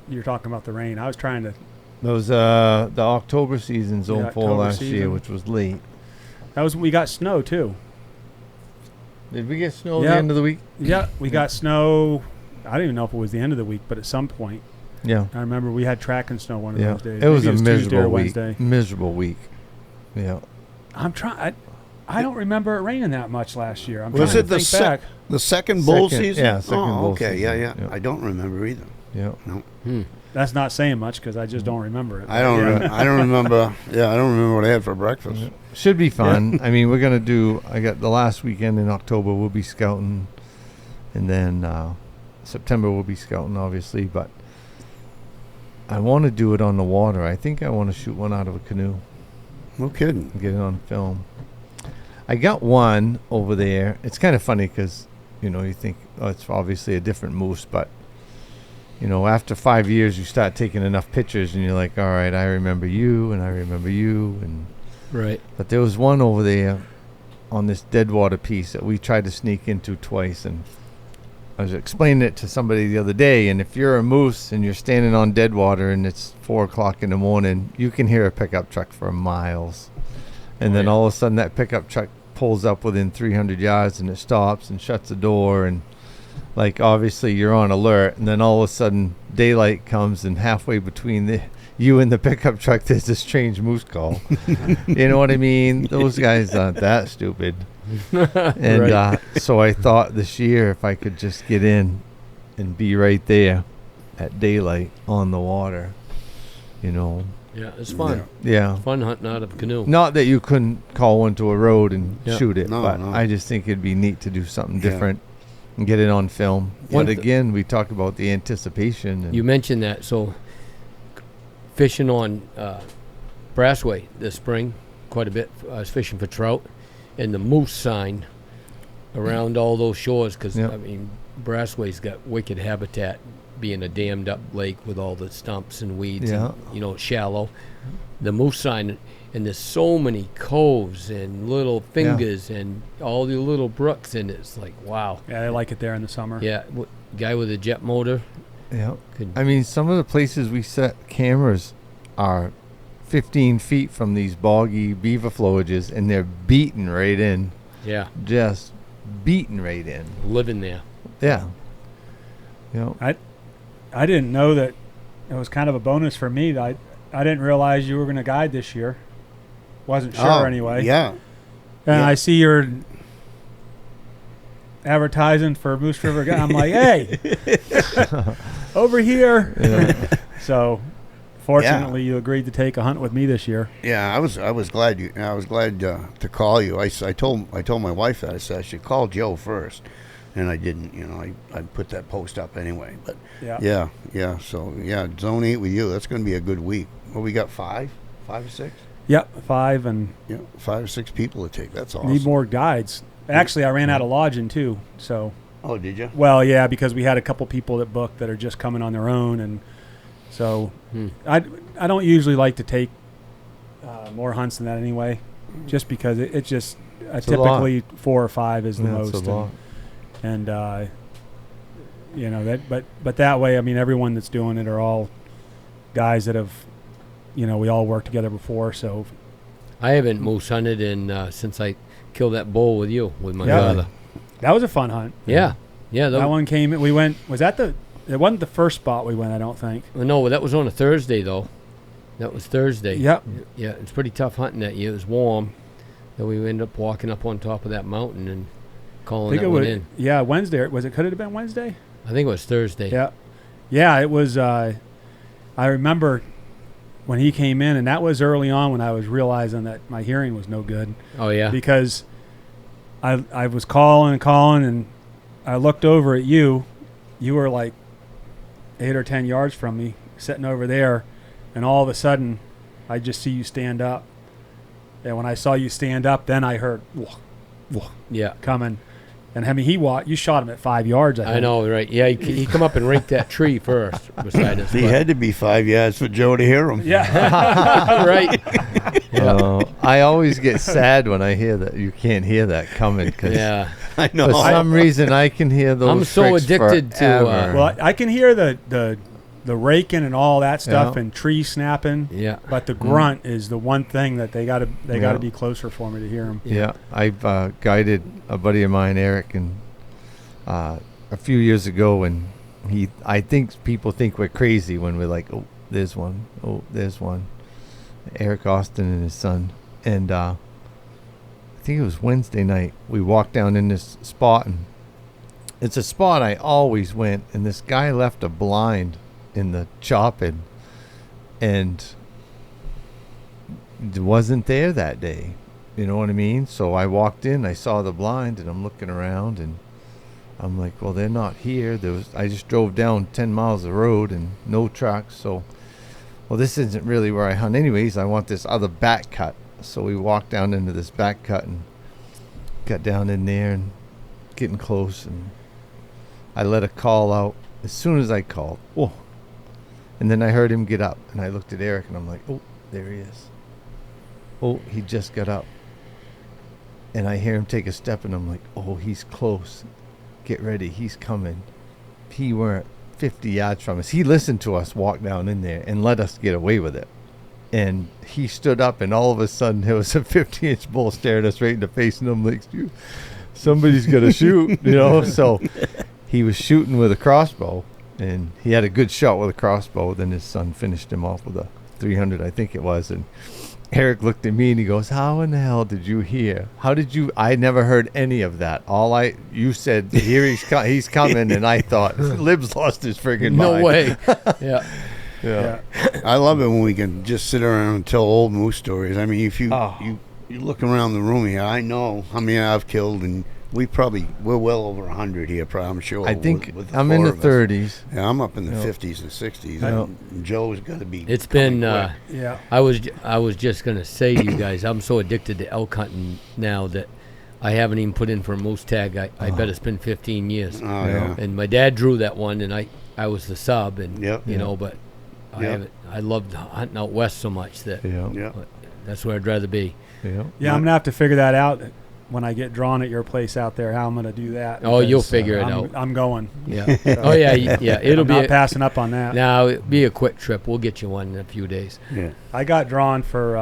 [SPEAKER 3] you're talking about the rain? I was trying to...
[SPEAKER 2] That was the October season, Zone 4
[SPEAKER 3] October
[SPEAKER 2] last year,
[SPEAKER 3] season.
[SPEAKER 2] which was late.
[SPEAKER 3] We got snow, too.
[SPEAKER 2] Did we get snow at the end of the week?
[SPEAKER 3] Yeah, we got snow. I don't even know if it was the end of the week, but at some point.
[SPEAKER 2] Yeah.
[SPEAKER 3] I remember we had tracking snow one of those days.
[SPEAKER 2] It was
[SPEAKER 3] Maybe
[SPEAKER 2] a
[SPEAKER 3] Tuesday or
[SPEAKER 2] miserable week.
[SPEAKER 3] Wednesday.
[SPEAKER 2] Miserable week. Yeah.
[SPEAKER 3] I'm trying. I don't remember it raining that much last year. I'm
[SPEAKER 4] Was
[SPEAKER 3] trying
[SPEAKER 4] it
[SPEAKER 3] to think back.
[SPEAKER 4] the second bull season?
[SPEAKER 2] Yeah, second bull
[SPEAKER 4] okay,
[SPEAKER 2] season.
[SPEAKER 4] yeah.
[SPEAKER 2] Yeah.
[SPEAKER 4] I don't remember either.
[SPEAKER 2] Yeah.
[SPEAKER 4] No.
[SPEAKER 3] That's not saying much because I just don't remember it.
[SPEAKER 4] I don't remember. Yeah, I don't remember what I had for breakfast.
[SPEAKER 2] Should be fun. I mean, we're going to do, I got the last weekend in October, we'll be scouting. And then September we'll be scouting, obviously. But I want to do it on the water. I think I want to shoot one out of a canoe
[SPEAKER 4] No kidding.
[SPEAKER 2] and get it on film. I got one over there. It's kind of funny because, you think, oh, it's obviously a different moose, but, after 5 years, you start taking enough pictures and you're like, all right, I remember you and I remember you.
[SPEAKER 1] Right.
[SPEAKER 2] But there was one over there on this deadwater piece that we tried to sneak into twice, and I was explaining it to somebody the other day, and if you're a moose and you're standing on deadwater and it's 4 o'clock in the morning, you can hear a pickup truck for miles. And then all of a sudden that pickup truck pulls up within 300 yards and it stops and shuts the door, and like obviously you're on alert, and then all of a sudden daylight comes and halfway between you and the pickup truck there's this strange moose call. You know what I mean? Those guys aren't that stupid. And
[SPEAKER 1] Right.
[SPEAKER 2] So I thought this year if I could just get in and be right there at daylight on the water,
[SPEAKER 1] Yeah, it's fun.
[SPEAKER 2] Yeah.
[SPEAKER 1] Fun hunting out of a canoe.
[SPEAKER 2] Not that you couldn't call one to a road and
[SPEAKER 1] Yeah.
[SPEAKER 2] shoot it,
[SPEAKER 4] No,
[SPEAKER 2] but
[SPEAKER 4] no.
[SPEAKER 2] I just think it'd be neat to do something
[SPEAKER 4] Yeah.
[SPEAKER 2] different and get it on film.
[SPEAKER 1] One
[SPEAKER 2] But
[SPEAKER 1] th-
[SPEAKER 2] again, we talked about the anticipation. And
[SPEAKER 1] You mentioned that, so fishing on Brassway this spring quite a bit. I was fishing for trout, and the moose sign around all those shores, because
[SPEAKER 2] Yeah.
[SPEAKER 1] I mean Brassway's got wicked habitat, being a dammed up lake with all the stumps and weeds.
[SPEAKER 2] Yeah.
[SPEAKER 1] And, it's shallow. The moose sign, and there's so many coves and little fingers and all the little brooks, and it's like wow.
[SPEAKER 3] Yeah, I like it there in the summer.
[SPEAKER 1] Yeah, guy with a jet motor.
[SPEAKER 2] yeah.
[SPEAKER 1] Could,
[SPEAKER 2] I mean, some of the places we set cameras are 15 feet from these boggy beaver flowages, and they're beaten right in.
[SPEAKER 1] yeah,
[SPEAKER 2] Just beaten right in.
[SPEAKER 1] living there.
[SPEAKER 2] Yeah.
[SPEAKER 3] I didn't know that. It was kind of a bonus for me. That I didn't realize you were going to guide this year. Wasn't sure anyway.
[SPEAKER 4] Yeah.
[SPEAKER 3] And
[SPEAKER 4] Yeah.
[SPEAKER 3] I see you're advertising for Moose River. I'm like, hey, over here.
[SPEAKER 2] Yeah.
[SPEAKER 3] So, fortunately, you agreed to take a hunt with me this year.
[SPEAKER 4] Yeah, I was glad to call you. I told my wife that. I said I should call Joe first, and I didn't. I put that post up anyway. But
[SPEAKER 3] Yeah.
[SPEAKER 4] yeah. So yeah, Zone 8 with you. That's going to be a good week. Well, we got 5 or 6.
[SPEAKER 3] Yep, 5, and
[SPEAKER 4] Yeah, 5 or 6 people to take. That's awesome.
[SPEAKER 3] need more guides. Actually, I ran out of lodging too. So,
[SPEAKER 4] Oh, did you?
[SPEAKER 3] well, yeah, because we had a couple people that booked that are just coming on their own, and so I don't usually like to take more hunts than that anyway, just because it's just
[SPEAKER 2] It's a lot.
[SPEAKER 3] typically 4 or 5 is the
[SPEAKER 2] Yeah, it's
[SPEAKER 3] most.
[SPEAKER 2] a lot.
[SPEAKER 3] And that, but that way, I mean, everyone that's doing it are all guys that have, we all worked together before. So
[SPEAKER 1] I haven't moose hunted since I killed that bull with you, with my
[SPEAKER 3] Yeah.
[SPEAKER 1] father.
[SPEAKER 3] that was a fun hunt.
[SPEAKER 1] Yeah, yeah.
[SPEAKER 3] That one came. We went. Was that the? It wasn't the first spot we went. I don't think.
[SPEAKER 1] No, that was on a Thursday though. That was Thursday.
[SPEAKER 3] Yep.
[SPEAKER 1] Yeah, it's pretty tough hunting that year. It was warm. Then we ended up walking up on top of that mountain and
[SPEAKER 3] I
[SPEAKER 1] calling
[SPEAKER 3] think
[SPEAKER 1] that
[SPEAKER 3] it
[SPEAKER 1] one
[SPEAKER 3] was.
[SPEAKER 1] in.
[SPEAKER 3] Yeah, Wednesday. Was it? Could it have been Wednesday?
[SPEAKER 1] I think it was Thursday.
[SPEAKER 3] Yeah. Yeah, it was. I remember when he came in, and that was early on when I was realizing that my hearing was no good.
[SPEAKER 1] Oh yeah.
[SPEAKER 3] Because I was calling, and I looked over at you. You were like 8 or 10 yards from me, sitting over there, and all of a sudden, I just see you stand up. And when I saw you stand up, then I heard
[SPEAKER 1] Yeah.
[SPEAKER 3] coming. And I mean, you shot him at 5 yards. I
[SPEAKER 1] I know, right? Yeah, he come up and raked that tree first beside us.
[SPEAKER 4] He
[SPEAKER 1] but-
[SPEAKER 4] had to be 5 yards for Joe to hear him.
[SPEAKER 3] Yeah.
[SPEAKER 1] right.
[SPEAKER 2] I always get sad when I hear that you can't hear that coming. Cause
[SPEAKER 1] Yeah.
[SPEAKER 4] I know.
[SPEAKER 2] For some reason, I can hear those.
[SPEAKER 1] I'm so
[SPEAKER 2] tricks
[SPEAKER 1] addicted to,
[SPEAKER 2] forever.
[SPEAKER 3] Well, I can hear the raking and all that stuff
[SPEAKER 2] Yeah.
[SPEAKER 3] and tree snapping.
[SPEAKER 1] Yeah.
[SPEAKER 3] But the grunt is the one thing that they got
[SPEAKER 2] Yeah.
[SPEAKER 3] to be closer for me to hear them.
[SPEAKER 2] Yeah, I've guided a buddy of mine, Eric, and a few years ago, and I think people think we're crazy when we're like, oh, there's one, oh, there's one. Eric Austin and his son, and I think it was Wednesday night. We walked down in this spot, and it's a spot I always went, and this guy left a blind in the chopping, and it wasn't there that day. You know what I mean? So I walked in, I saw the blind, and I'm looking around, and I'm like, well, they're not here. I just drove down 10 miles of road and no trucks. So well, this isn't really where I hunt anyways. I want this other back cut. So we walked down into this back cut and got down in there and getting close. And I let a call out as soon as I called. Oh, and then I heard him get up. And I looked at Eric and I'm like, oh, there he is. Oh, he just got up. And I hear him take a step and I'm like, oh, he's close. Get ready. He's coming. He weren't 50 yards from us. He listened to us walk down in there and let us get away with it. And he stood up and all of a sudden there was a 50-inch bull staring us right in the face. And I'm like, somebody's going to shoot, you know? So he was shooting with a crossbow and he had a good shot with a crossbow. Then his son finished him off with a 300, I think it was. And Eric looked at me and he goes, how in the hell did you hear? How did you? I never heard any of that. You said, here he's coming. And I thought, Lib's lost his friggin' mind.
[SPEAKER 1] No way. Yeah.
[SPEAKER 2] Yeah.
[SPEAKER 4] I love it when we can just sit around and tell old moose stories. I mean, if you look around the room here, I know how many I've killed, and we're well over 100 here, I'm sure.
[SPEAKER 2] I think
[SPEAKER 4] with
[SPEAKER 2] I'm in the 30s.
[SPEAKER 4] Yeah, I'm up in the 50s and 60s. And Joe's got to be.
[SPEAKER 1] It's been.
[SPEAKER 3] Yeah.
[SPEAKER 1] I was just gonna say to you guys, I'm so addicted to elk hunting now that I haven't even put in for a moose tag. I bet it's been 15 years.
[SPEAKER 4] Oh yeah.
[SPEAKER 1] And my dad drew that one, and I was the sub, and you know, but I haven't. I loved hunting out west so much that that's where I'd rather be.
[SPEAKER 2] Yeah.
[SPEAKER 3] Yeah, I'm gonna have to figure that out when I get drawn at your place out there. How I'm gonna do that?
[SPEAKER 1] Oh, you'll figure it out.
[SPEAKER 3] I'm going.
[SPEAKER 1] Yeah. Oh yeah, yeah. It'll
[SPEAKER 3] I'm
[SPEAKER 1] be
[SPEAKER 3] not passing up on that.
[SPEAKER 1] Now it'll be a quick trip. We'll get you one in a few days.
[SPEAKER 4] Yeah.
[SPEAKER 3] I got drawn for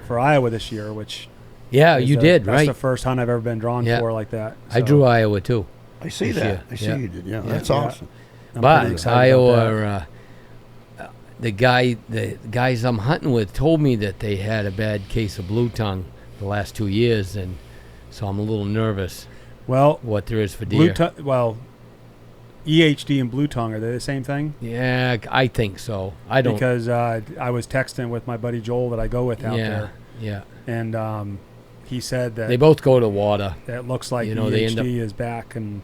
[SPEAKER 3] Iowa this year, which
[SPEAKER 1] you did,
[SPEAKER 3] that's
[SPEAKER 1] right?
[SPEAKER 3] the first hunt I've ever been drawn for like that.
[SPEAKER 1] I drew Iowa too.
[SPEAKER 4] I see
[SPEAKER 1] this
[SPEAKER 4] that.
[SPEAKER 1] year.
[SPEAKER 4] I see you did. Yeah,
[SPEAKER 1] Yeah.
[SPEAKER 4] that's awesome.
[SPEAKER 3] I'm pretty
[SPEAKER 1] But
[SPEAKER 3] excited about that.
[SPEAKER 1] Iowa, the guys I'm hunting with told me that they had a bad case of blue tongue the last 2 years, and so I'm a little nervous.
[SPEAKER 3] Well,
[SPEAKER 1] what there is for deer.
[SPEAKER 3] EHD and blue tongue, are they the same thing?
[SPEAKER 1] Yeah, I think so. I don't
[SPEAKER 3] because I was texting with my buddy Joel that I go with out there.
[SPEAKER 1] Yeah.
[SPEAKER 3] And he said that
[SPEAKER 1] they both go to water.
[SPEAKER 3] That looks like
[SPEAKER 1] they end up,
[SPEAKER 3] is back, and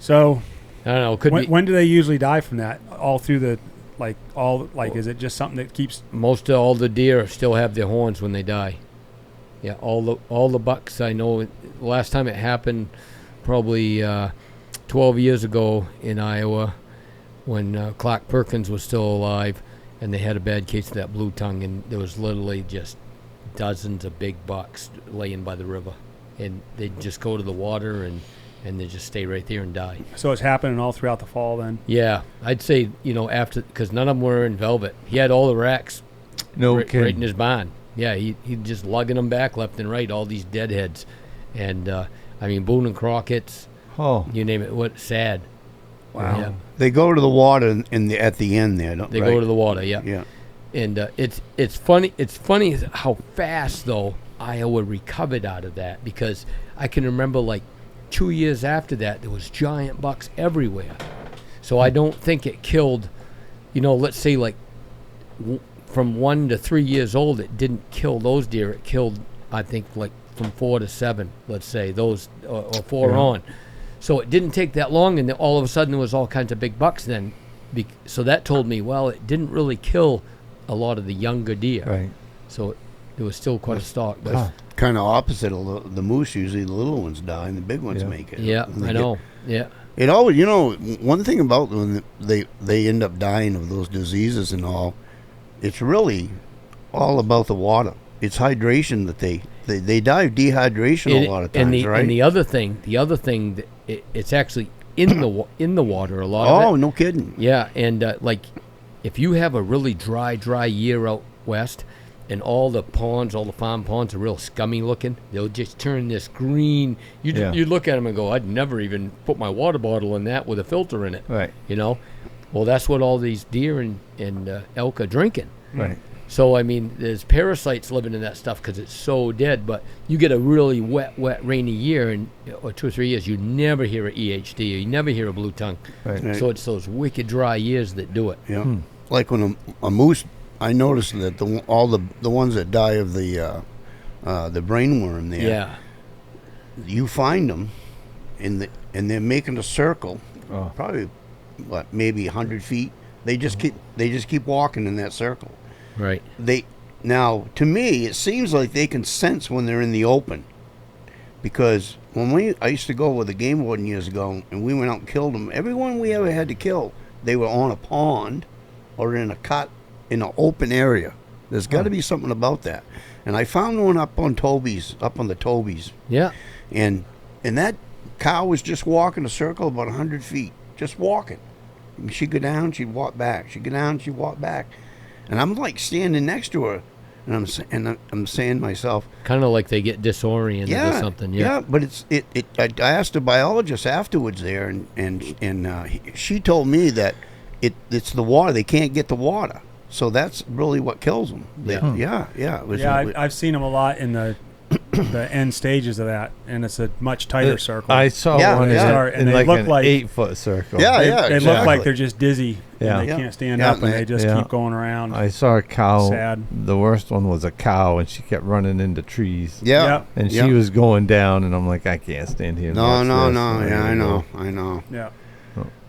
[SPEAKER 3] so
[SPEAKER 1] I don't know.
[SPEAKER 3] When do they usually die from that? All through the is it just something that keeps?
[SPEAKER 1] Most of all the deer still have their horns when they die. Yeah, all the bucks I know. Last time it happened, probably 12 years ago in Iowa, when Clark Perkins was still alive, and they had a bad case of that blue tongue, and there was literally just dozens of big bucks laying by the river, and they'd just go to the water and they just stay right there and die.
[SPEAKER 3] So it's happening all throughout the fall then?
[SPEAKER 1] Yeah, I'd say, after, because none of them were in velvet. He had all the racks right in his barn. Yeah, he just lugging them back left and right, all these deadheads. And, Boone and Crockett's, you name it, sad.
[SPEAKER 3] Wow.
[SPEAKER 1] Yeah.
[SPEAKER 4] They go to the water at the end there, don't
[SPEAKER 1] they? They go to the water, yeah.
[SPEAKER 4] Yeah.
[SPEAKER 1] And it's funny how fast, though, Iowa recovered out of that, because I can remember, 2 years after that, there was giant bucks everywhere. So I don't think it killed, let's say from 1 to 3 years old, it didn't kill those deer. It killed, I think, from 4 to 7, let's say, those or 4 on. So it didn't take that long, and then all of a sudden there was all kinds of big bucks then. So that told me, well, it didn't really kill a lot of the younger deer.
[SPEAKER 2] Right.
[SPEAKER 1] So there was still quite a stock. But
[SPEAKER 4] kind of opposite of the moose. Usually the little ones die and the big ones make it.
[SPEAKER 1] Yeah, I know. Yeah.
[SPEAKER 4] It always, one thing about when they end up dying of those diseases and all, it's really all about the water. It's hydration that they die of dehydration a lot of times, right?
[SPEAKER 1] And the other thing, that it's actually in the water a lot of it.
[SPEAKER 4] Oh, no kidding.
[SPEAKER 1] Yeah, and if you have a really dry year out west, and all the farm ponds are real scummy looking, they'll just turn this green. You look at them and go, I'd never even put my water bottle in that with a filter in it.
[SPEAKER 2] Right.
[SPEAKER 1] Well, that's what all these deer and elk are drinking.
[SPEAKER 2] Right.
[SPEAKER 1] So, there's parasites living in that stuff because it's so dead. But you get a really wet, rainy year, or 2 or 3 years, you never hear a EHD, or you never hear a blue tongue.
[SPEAKER 2] Right.
[SPEAKER 1] So it's those wicked dry years that do it.
[SPEAKER 4] Yeah. Like when a moose, I noticed that all the ones that die of the brainworm there.
[SPEAKER 1] Yeah.
[SPEAKER 4] You find them, and they're making a circle, probably maybe 100 feet. They just keep walking in that circle.
[SPEAKER 1] Right.
[SPEAKER 4] Now, to me, it seems like they can sense when they're in the open, because I used to go with a game warden years ago, and we went out and killed them. Everyone we ever had to kill, they were on a pond or in a cut in an open area. There's got to be something about that. And I found one up on the Tobies.
[SPEAKER 1] Yeah.
[SPEAKER 4] And that cow was just walking a circle about 100 feet, just walking. And she'd go down, she'd walk back. She'd go down, she'd walk back. And I'm like standing next to her, and I'm saying to myself,
[SPEAKER 1] kind of like they get disoriented or something. Yeah.
[SPEAKER 4] But I asked a biologist afterwards there, and she told me that it's the water. They can't get the water, so that's really what kills them.
[SPEAKER 3] I've seen them a lot in the end stages of that, and it's a much tighter circle.
[SPEAKER 2] I saw one in
[SPEAKER 3] they
[SPEAKER 2] like
[SPEAKER 3] look
[SPEAKER 2] an
[SPEAKER 3] like
[SPEAKER 2] 8-foot circle.
[SPEAKER 3] They look like they're just dizzy.
[SPEAKER 2] Yeah.
[SPEAKER 3] And they can't stand up, and they just keep going around.
[SPEAKER 2] I saw a cow.
[SPEAKER 3] Sad.
[SPEAKER 2] The worst one was a cow, and she kept running into trees.
[SPEAKER 4] Yeah.
[SPEAKER 2] And she was going down, and I'm like, I can't stand here.
[SPEAKER 4] No. Yeah, I know.
[SPEAKER 3] Yeah.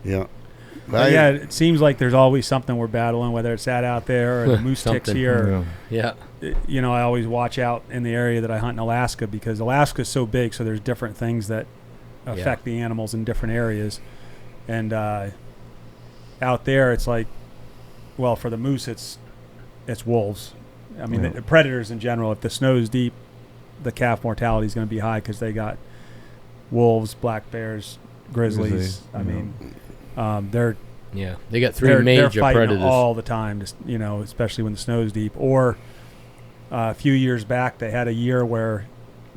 [SPEAKER 4] Yeah.
[SPEAKER 3] But it seems like there's always something we're battling, whether it's that out there or the moose ticks here.
[SPEAKER 1] Yeah.
[SPEAKER 3] I always watch out in the area that I hunt in Alaska, because Alaska's so big, so there's different things that affect the animals in different areas. And out there, it's like, well, for the moose, it's wolves. I mean, the predators in general. If the snow's deep, the calf mortality is going to be high, because they got wolves, black bears, grizzlies. I mean,
[SPEAKER 1] they got three major
[SPEAKER 3] fighting
[SPEAKER 1] predators
[SPEAKER 3] all the time. Just, especially when the snow's deep. Or a few years back, they had a year where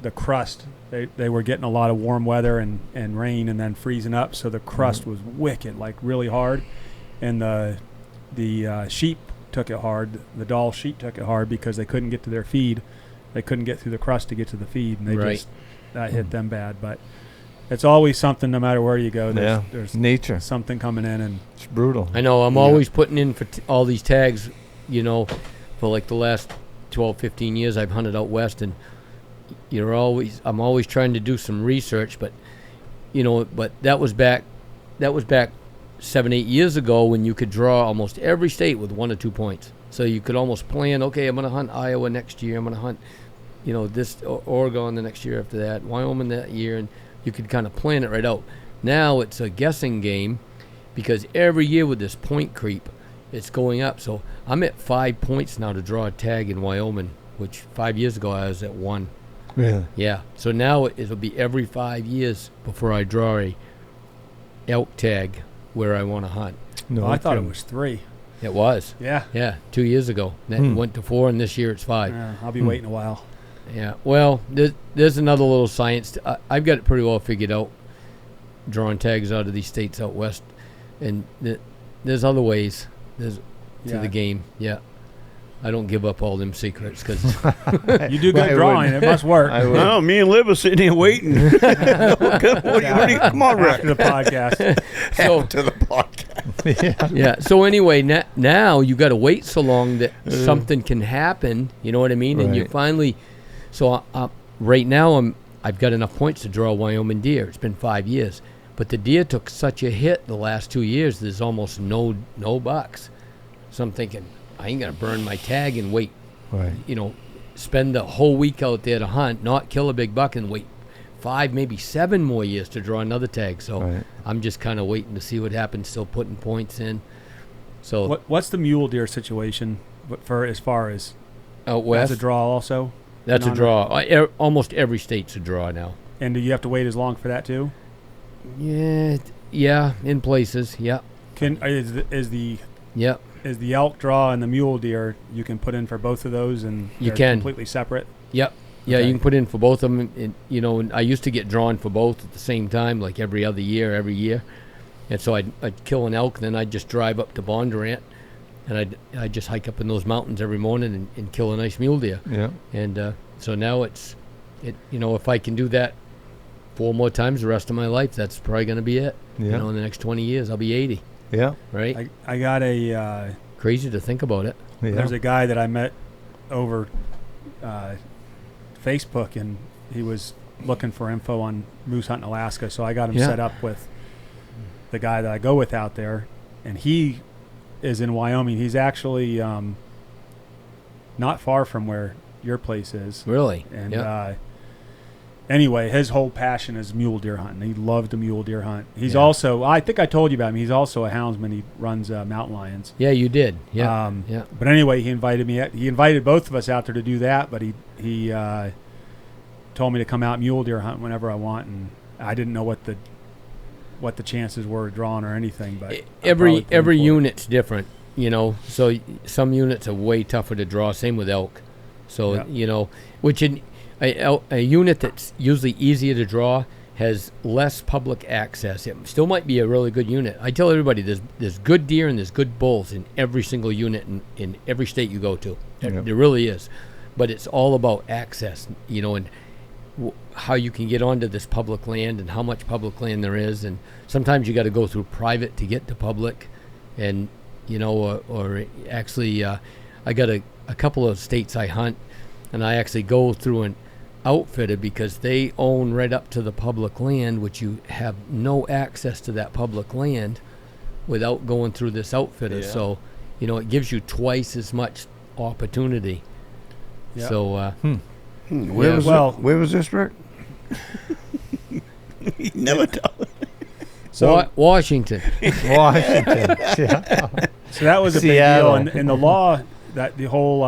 [SPEAKER 3] the crust, they were getting a lot of warm weather and rain, and then freezing up, so the crust was wicked, like really hard, and the sheep took it hard. The Dall sheep took it hard because they couldn't get to their feed. They couldn't get through the crust to get to the feed, and that hit them bad. But it's always something, no matter where you go. There's
[SPEAKER 2] nature,
[SPEAKER 3] something coming in, and
[SPEAKER 2] it's brutal.
[SPEAKER 1] I know. I'm always putting in for all these tags, for like the last 12, 15 years I've hunted out west, and I'm always trying to do some research, but that was back 7-8 years ago, when you could draw almost every state with 1 or 2 points. So you could almost plan, okay, I'm going to hunt Iowa next year, I'm going to hunt this Oregon the next year after that, Wyoming that year, and you could kind of plan it right out. Now it's a guessing game, because every year with this point creep, it's going up. So I'm at 5 points now to draw a tag in Wyoming, which 5 years ago I was at 1.
[SPEAKER 2] Really?
[SPEAKER 1] Yeah. So now it'll be every 5 years before I draw a elk tag where I want to hunt.
[SPEAKER 3] No, I thought it was 3.
[SPEAKER 1] It was.
[SPEAKER 3] Yeah.
[SPEAKER 1] Yeah. 2 years ago. Then went to 4, and this year it's 5.
[SPEAKER 3] Yeah, I'll be waiting a while.
[SPEAKER 1] Yeah. Well, there's another little science. I've got it pretty well figured out, drawing tags out of these states out west, and there's other ways. There's to the game. Yeah. I don't give up all them secrets, because
[SPEAKER 3] you do good drawing. It must work.
[SPEAKER 4] No, me and Libby are sitting here waiting. Come on, Rick.
[SPEAKER 3] After the podcast.
[SPEAKER 4] After the podcast.
[SPEAKER 1] Yeah. So anyway, now you got to wait so long that something can happen. You know what I mean? And you finally. So right now I've got enough points to draw a Wyoming deer. It's been 5 years, but the deer took such a hit the last 2 years. There's almost no bucks. So I'm thinking, I ain't gonna burn my tag and wait.
[SPEAKER 2] Right.
[SPEAKER 1] Spend the whole week out there to hunt, not kill a big buck, and wait 5, maybe 7 more years to draw another tag. So I'm just kind of waiting to see what happens. Still putting points in. So
[SPEAKER 3] what's the mule deer situation for as far as
[SPEAKER 1] out west?
[SPEAKER 3] That's a draw also.
[SPEAKER 1] That's a draw. Almost every state's a draw now.
[SPEAKER 3] And do you have to wait as long for that too?
[SPEAKER 1] Yeah, in places. Yeah.
[SPEAKER 3] Is the elk draw and the mule deer, you can put in for both of those, and they're completely separate?
[SPEAKER 1] Yep. Yeah, you can put in for both of them. And I used to get drawn for both at the same time, like every year. And so I'd kill an elk, then I'd just drive up to Bondurant, and I'd just hike up in those mountains every morning and kill a nice mule deer.
[SPEAKER 2] Yeah.
[SPEAKER 1] And so now if I can do that 4 more times the rest of my life, that's probably going to be it.
[SPEAKER 2] Yeah.
[SPEAKER 1] In the next 20 years, I'll be 80.
[SPEAKER 2] Yeah.
[SPEAKER 1] Right?
[SPEAKER 3] I got a...
[SPEAKER 1] crazy to think about it.
[SPEAKER 2] Yeah.
[SPEAKER 3] There's a guy that I met over Facebook, and he was looking for info on moose hunting Alaska, so I got him set up with the guy that I go with out there, and he is in Wyoming. He's actually not far from where your place is.
[SPEAKER 1] Really?
[SPEAKER 3] And
[SPEAKER 1] yeah.
[SPEAKER 3] Anyway, his whole passion is mule deer hunting. He loved to mule deer hunt. He's
[SPEAKER 1] Yeah.
[SPEAKER 3] also, I think I told you about him, he's also a houndsman. He runs mountain lions.
[SPEAKER 1] Yeah, you did. Yeah. Yeah.
[SPEAKER 3] But anyway, he invited both of us out there to do that, but he told me to come out mule deer hunt whenever I want, and I didn't know what the chances were of drawing or anything. But
[SPEAKER 1] every unit's different, you know. So some units are way tougher to draw. Same with elk. So
[SPEAKER 3] Yeah.
[SPEAKER 1] you know, which a unit that's usually easier to draw has less public access. It still might be a really good unit. I tell everybody there's good deer and there's good bulls in every single unit in every state you go to.
[SPEAKER 2] Yep.
[SPEAKER 1] There really is, but it's all about access, you know, and how you can get onto this public land and how much public land there is, and sometimes you got to go through private to get to public, and you know, or actually, I got a couple of states I hunt, and I actually go through an outfitter because they own right up to the public land, which you have no access to that public land without going through this outfitter.
[SPEAKER 2] Yeah.
[SPEAKER 1] So, you know, it gives you twice as much opportunity.
[SPEAKER 3] Yeah.
[SPEAKER 1] So,
[SPEAKER 4] Where was this, Rick? He never told.
[SPEAKER 3] So
[SPEAKER 1] Washington.
[SPEAKER 2] Washington. Yeah.
[SPEAKER 3] So that was a
[SPEAKER 2] Seattle.
[SPEAKER 3] big deal, and the law that the whole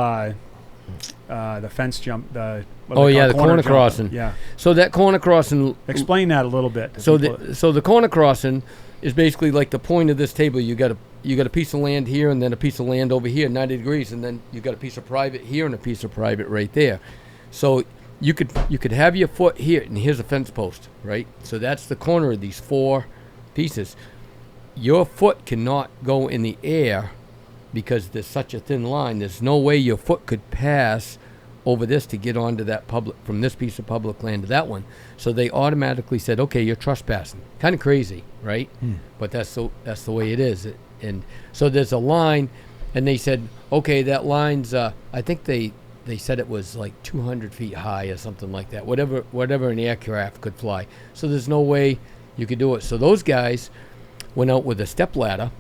[SPEAKER 3] the fence jump, the what do
[SPEAKER 1] Oh
[SPEAKER 3] they
[SPEAKER 1] yeah,
[SPEAKER 3] call
[SPEAKER 1] the
[SPEAKER 3] it?
[SPEAKER 1] corner
[SPEAKER 3] jump.
[SPEAKER 1] crossing.
[SPEAKER 3] Yeah,
[SPEAKER 1] So that corner crossing.
[SPEAKER 3] explain that a little bit. to
[SPEAKER 1] So
[SPEAKER 3] people.
[SPEAKER 1] the corner crossing is basically like the point of this table. You got a piece of land here, and then a piece of land over here, 90 degrees, and then you got a piece of private here and a piece of private right there. So you could have your foot here, and here's a fence post, right? So that's the corner of these four pieces. Your foot cannot go in the air because there's such a thin line. There's no way your foot could pass over this to get onto that public, from this piece of public land to that one. So they automatically said, okay, you're trespassing. Kind of crazy, right? But that's the way it is. And so there's a line, and they said, okay, that line's I think they said it was like 200 feet high or something like that, whatever an aircraft could fly. So there's no way you could do it. So those guys went out with a step ladder,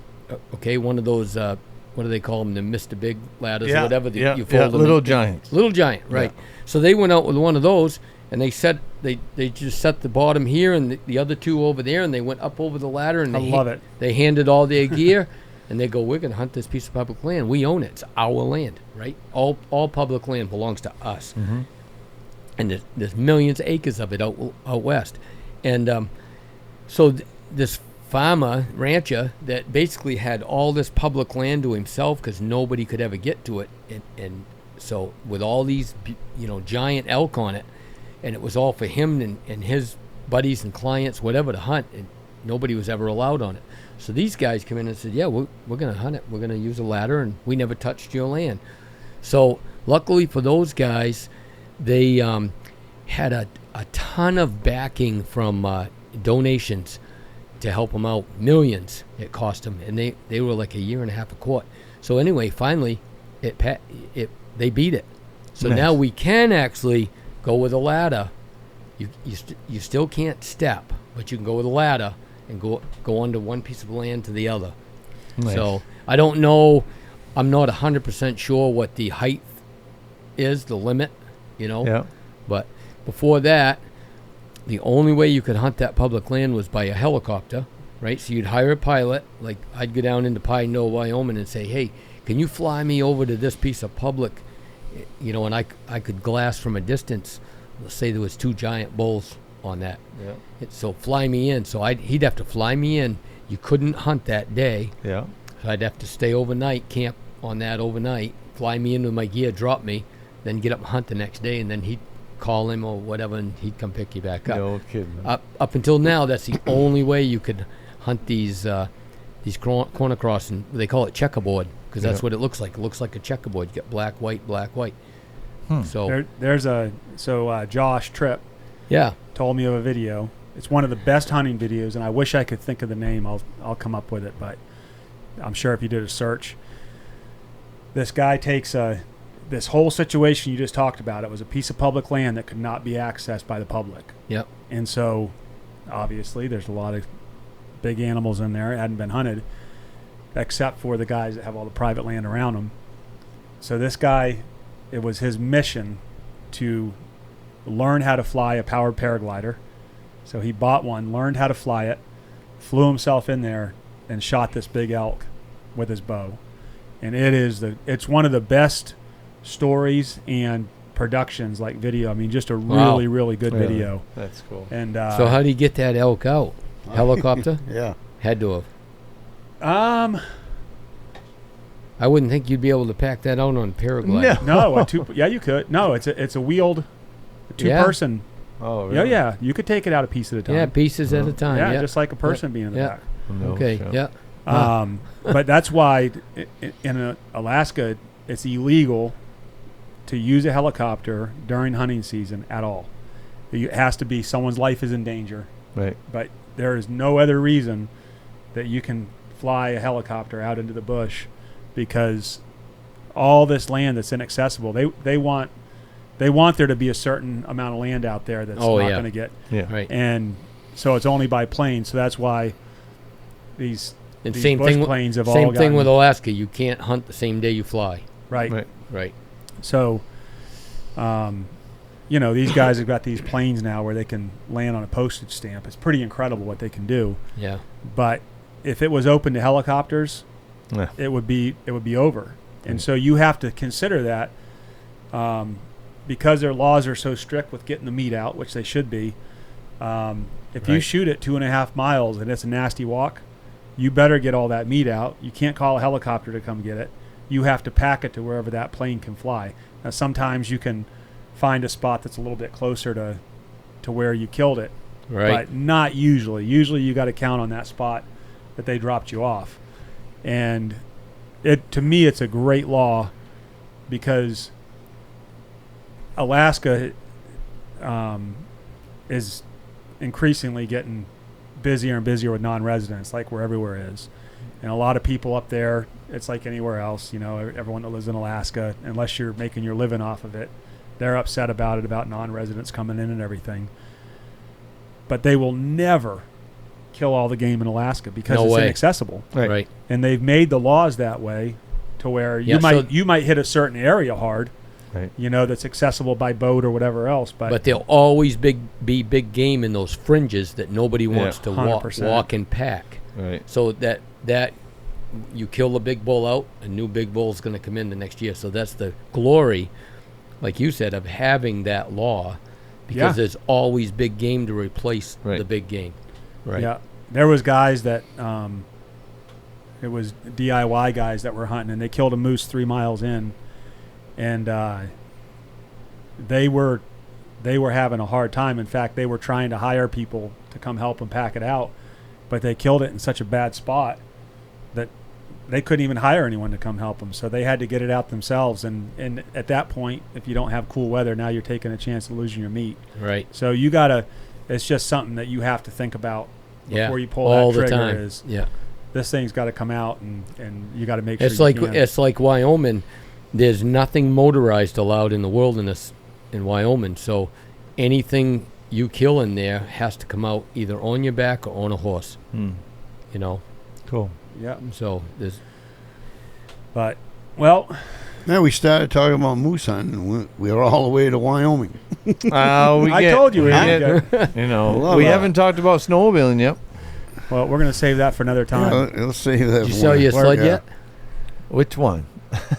[SPEAKER 1] okay, one of those, what do they call them, the Mr. Big ladders or whatever. You fold them.
[SPEAKER 2] Little giants.
[SPEAKER 1] Little giant, right.
[SPEAKER 2] Yeah.
[SPEAKER 1] So they went out with one of those, and they just set the bottom here and the other two over there, and they went up over the ladder, and
[SPEAKER 3] I love it.
[SPEAKER 1] They handed all their gear, and they go, we're going to hunt this piece of public land. We own it. It's our land, right? All public land belongs to us.
[SPEAKER 2] Mm-hmm.
[SPEAKER 1] And there's millions of acres of it out west. And so this rancher that basically had all this public land to himself because nobody could ever get to it, and so with all these giant elk on it, and it was all for him and his buddies and clients, whatever, to hunt, and nobody was ever allowed on it. So these guys come in and said, yeah, we're going to hunt it, we're going to use a ladder, and we never touched your land. So luckily for those guys, they had a ton of backing from donations to help them out. Millions it cost them, and they were like a year and a half of court. So anyway, finally they beat it. So
[SPEAKER 2] Nice.
[SPEAKER 1] now we can actually go with a ladder. You still can't step, but you can go with a ladder and go onto one piece of land to the other.
[SPEAKER 2] Nice.
[SPEAKER 1] So I don't know, I'm not 100% sure what the height is, the limit,
[SPEAKER 2] Yeah.
[SPEAKER 1] but before that, the only way you could hunt that public land was by a helicopter, right? So you'd hire a pilot. Like I'd go down into Pine Knoll, Wyoming, and say, hey, can you fly me over to this piece of public, and I could glass from a distance. Let's say there was 2 giant bulls on that.
[SPEAKER 2] Yeah.
[SPEAKER 1] So fly me in. So he'd have to fly me in. You couldn't hunt that day.
[SPEAKER 2] Yeah.
[SPEAKER 1] So I'd have to stay overnight, camp on that overnight, fly me in with my gear, drop me, then get up and hunt the next day, and then he'd call him or whatever, and he'd come pick you back up.
[SPEAKER 2] No kidding.
[SPEAKER 1] Up until now, that's the only way you could hunt these corner crossing. They call it checkerboard because that's
[SPEAKER 2] Yeah.
[SPEAKER 1] what it looks like. It looks like a checkerboard. You get black, white, black, white. So
[SPEAKER 3] Josh Tripp
[SPEAKER 1] yeah,
[SPEAKER 3] told me of a video. It's one of the best hunting videos, and I wish I could think of the name. I'll come up with it, but I'm sure if you did a search, this guy takes this whole situation you just talked about. It was a piece of public land that could not be accessed by the public.
[SPEAKER 1] yep,
[SPEAKER 3] And so, obviously, there's a lot of big animals in there. It hadn't been hunted. except for the guys that have all the private land around them. So this guy, it was his mission to learn how to fly a powered paraglider. So he bought one, learned how to fly it, flew himself in there, and shot this big elk with his bow. And it's one of the best stories and productions, like video. I mean, just a really, really good video.
[SPEAKER 2] That's cool.
[SPEAKER 3] And
[SPEAKER 1] So how do you get that elk out? Helicopter?
[SPEAKER 4] Yeah.
[SPEAKER 1] Had to have. I wouldn't think you'd be able to pack that out on a paraglider.
[SPEAKER 3] No, yeah, you could. No, it's a wheeled two-person.
[SPEAKER 2] Oh, really?
[SPEAKER 3] Yeah. You could take it out a piece at a time.
[SPEAKER 1] Yeah, pieces at a time.
[SPEAKER 3] Yeah,
[SPEAKER 1] Yeah,
[SPEAKER 3] just like a person being in the back.
[SPEAKER 2] No
[SPEAKER 1] okay.
[SPEAKER 2] shit.
[SPEAKER 1] Yeah.
[SPEAKER 3] But that's why in Alaska it's illegal to use a helicopter during hunting season at all. It has to be someone's life is in danger.
[SPEAKER 2] Right.
[SPEAKER 3] But there is no other reason that you can fly a helicopter out into the bush, because all this land that's inaccessible, they want there to be a certain amount of land out there that's not going to get.
[SPEAKER 2] Yeah.
[SPEAKER 1] Right.
[SPEAKER 3] And so it's only by plane. So that's why these
[SPEAKER 1] same
[SPEAKER 3] bush
[SPEAKER 1] thing.
[SPEAKER 3] planes have all
[SPEAKER 1] Same thing
[SPEAKER 3] gotten-
[SPEAKER 1] with Alaska. You can't hunt the same day you fly.
[SPEAKER 3] Right.
[SPEAKER 1] Right.
[SPEAKER 3] So, these guys have got these planes now where they can land on a postage stamp. It's pretty incredible what they can do.
[SPEAKER 1] Yeah.
[SPEAKER 3] But if it was open to helicopters,
[SPEAKER 2] Yeah.
[SPEAKER 3] it would be over. And so you have to consider that, because their laws are so strict with getting the meat out, which they should be. If you shoot it 2.5 miles and it's a nasty walk, you better get all that meat out. You can't call a helicopter to come get it. You have to pack it to wherever that plane can fly. Now, sometimes you can find a spot that's a little bit closer to where you killed it,
[SPEAKER 1] Right.
[SPEAKER 3] but not usually. Usually you got to count on that spot that they dropped you off. And to me, it's a great law, because Alaska is increasingly getting busier and busier with non-residents, like where everywhere is. And a lot of people up there, it's like anywhere else, everyone that lives in Alaska, unless you're making your living off of it, they're upset about it, about non-residents coming in and everything. But they will never kill all the game in Alaska because
[SPEAKER 1] No
[SPEAKER 3] it's
[SPEAKER 1] way.
[SPEAKER 3] inaccessible.
[SPEAKER 1] Right.
[SPEAKER 3] And they've made the laws that way to where you might hit a certain area hard,
[SPEAKER 2] Right.
[SPEAKER 3] that's accessible by boat or whatever else.
[SPEAKER 1] But there'll always be big game in those fringes that nobody wants to
[SPEAKER 3] 100%.
[SPEAKER 1] walk and pack.
[SPEAKER 2] Right.
[SPEAKER 1] So that you kill the big bull out, a new big bull's going to come in the next year. So that's the glory, like you said, of having that law, because there's always big game to replace the big game. Right.
[SPEAKER 3] Yeah. There was guys that it was DIY guys that were hunting, and they killed a moose 3 miles in, and they were having a hard time. In fact, they were trying to hire people to come help them pack it out, but they killed it in such a bad spot that they couldn't even hire anyone to come help them. So they had to get it out themselves. And at that point, if you don't have cool weather, now you're taking a chance of losing your meat.
[SPEAKER 1] Right.
[SPEAKER 3] So it's just something that you have to think about before you pull
[SPEAKER 1] all
[SPEAKER 3] that trigger.
[SPEAKER 1] the time.
[SPEAKER 3] Is
[SPEAKER 1] Yeah.
[SPEAKER 3] this thing's got to come out, and you got to make sure.
[SPEAKER 1] It's like Wyoming. There's nothing motorized allowed in the wilderness in Wyoming. So anything you kill in there has to come out either on your back or on a horse.
[SPEAKER 2] Cool.
[SPEAKER 3] Yeah.
[SPEAKER 1] So there's.
[SPEAKER 3] But
[SPEAKER 4] Now we started talking about moose hunting, and we were all the way to Wyoming.
[SPEAKER 3] I told you we
[SPEAKER 2] we haven't talked about snowmobiling yet.
[SPEAKER 3] Well, we're gonna save that for another time.
[SPEAKER 4] Yeah, let's save that.
[SPEAKER 1] Did you sell your sled yet?
[SPEAKER 2] Which one?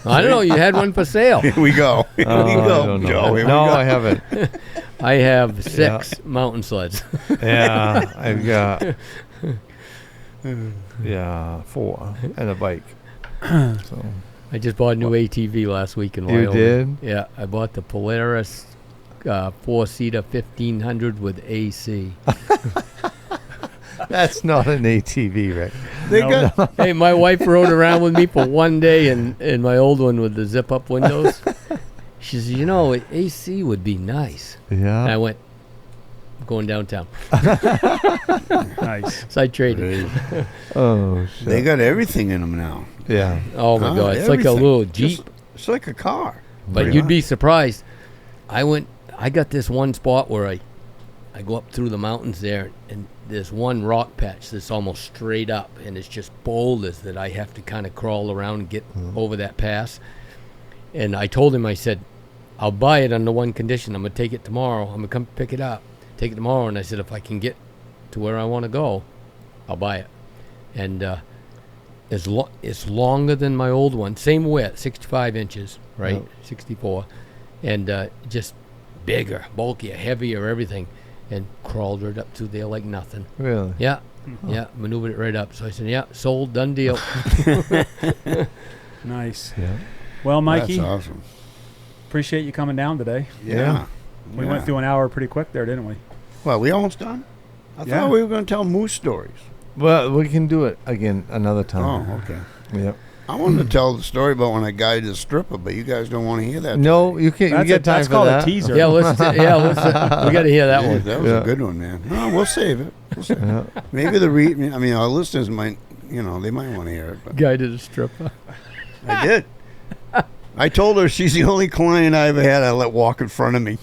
[SPEAKER 1] I don't know. You had one for sale.
[SPEAKER 4] Here we go. Here we
[SPEAKER 2] I
[SPEAKER 4] go,
[SPEAKER 2] don't know.
[SPEAKER 4] Joe. Here we
[SPEAKER 2] No,
[SPEAKER 4] go.
[SPEAKER 2] I haven't.
[SPEAKER 1] I have 6 mountain sleds.
[SPEAKER 2] Yeah, I've got 4 and a bike. So
[SPEAKER 1] I just bought a new ATV last week in
[SPEAKER 2] you
[SPEAKER 1] Wyoming.
[SPEAKER 2] did?
[SPEAKER 1] Yeah, I bought the Polaris 4-seater 1500 with AC.
[SPEAKER 2] That's not an ATV, Rick.
[SPEAKER 4] They got
[SPEAKER 1] Hey, my wife rode around with me for one day in my old one with the zip-up windows. She says, AC would be nice.
[SPEAKER 2] Yeah.
[SPEAKER 1] And I went, I'm going downtown.
[SPEAKER 3] Nice.
[SPEAKER 1] So I traded.
[SPEAKER 2] Oh, shit.
[SPEAKER 4] they got everything in them now.
[SPEAKER 2] Yeah.
[SPEAKER 1] Oh, my God. It's like a
[SPEAKER 4] Everything.
[SPEAKER 1] little Jeep.
[SPEAKER 4] It's like a car.
[SPEAKER 1] But you'd be surprised. I got this one spot where I go up through the mountains there, and there's one rock patch that's almost straight up, and it's just boulders that I have to kind of crawl around and get over that pass. And I told him, I said, I'll buy it under one condition. I'm going to take it tomorrow. I'm going to come pick it up, take it tomorrow. And I said, if I can get to where I want to go, I'll buy it. And it's longer than my old one. Same width, 65 inches, right? 64. And just bigger, bulkier, heavier, everything. And crawled right up through there like nothing.
[SPEAKER 2] Really?
[SPEAKER 1] Yeah. Yeah, maneuvered it right up. So I said, yeah, sold, done deal.
[SPEAKER 3] Nice.
[SPEAKER 2] Yeah.
[SPEAKER 3] Well, Mikey,
[SPEAKER 4] That's awesome.
[SPEAKER 3] appreciate you coming down today.
[SPEAKER 4] Yeah.
[SPEAKER 3] We went through an hour pretty quick there, didn't we?
[SPEAKER 4] Well, we almost done? I
[SPEAKER 3] Yeah.
[SPEAKER 4] thought we were going to tell moose stories.
[SPEAKER 2] Well, we can do it again another time.
[SPEAKER 4] Oh, okay.
[SPEAKER 2] Yep.
[SPEAKER 4] I wanted to tell the story about when I guided a stripper, but you guys don't want to hear that.
[SPEAKER 2] No, you can't. You get time
[SPEAKER 3] that's
[SPEAKER 2] for
[SPEAKER 3] called
[SPEAKER 2] that.
[SPEAKER 3] a teaser.
[SPEAKER 1] Yeah, let's we got to hear that
[SPEAKER 4] Yeah,
[SPEAKER 1] one.
[SPEAKER 4] that was a good one, man. No, we'll save it. Maybe our listeners might, they might want to hear it. But
[SPEAKER 1] Guy did a stripper.
[SPEAKER 4] I did. I told her she's the only client I ever had I let walk in front of me.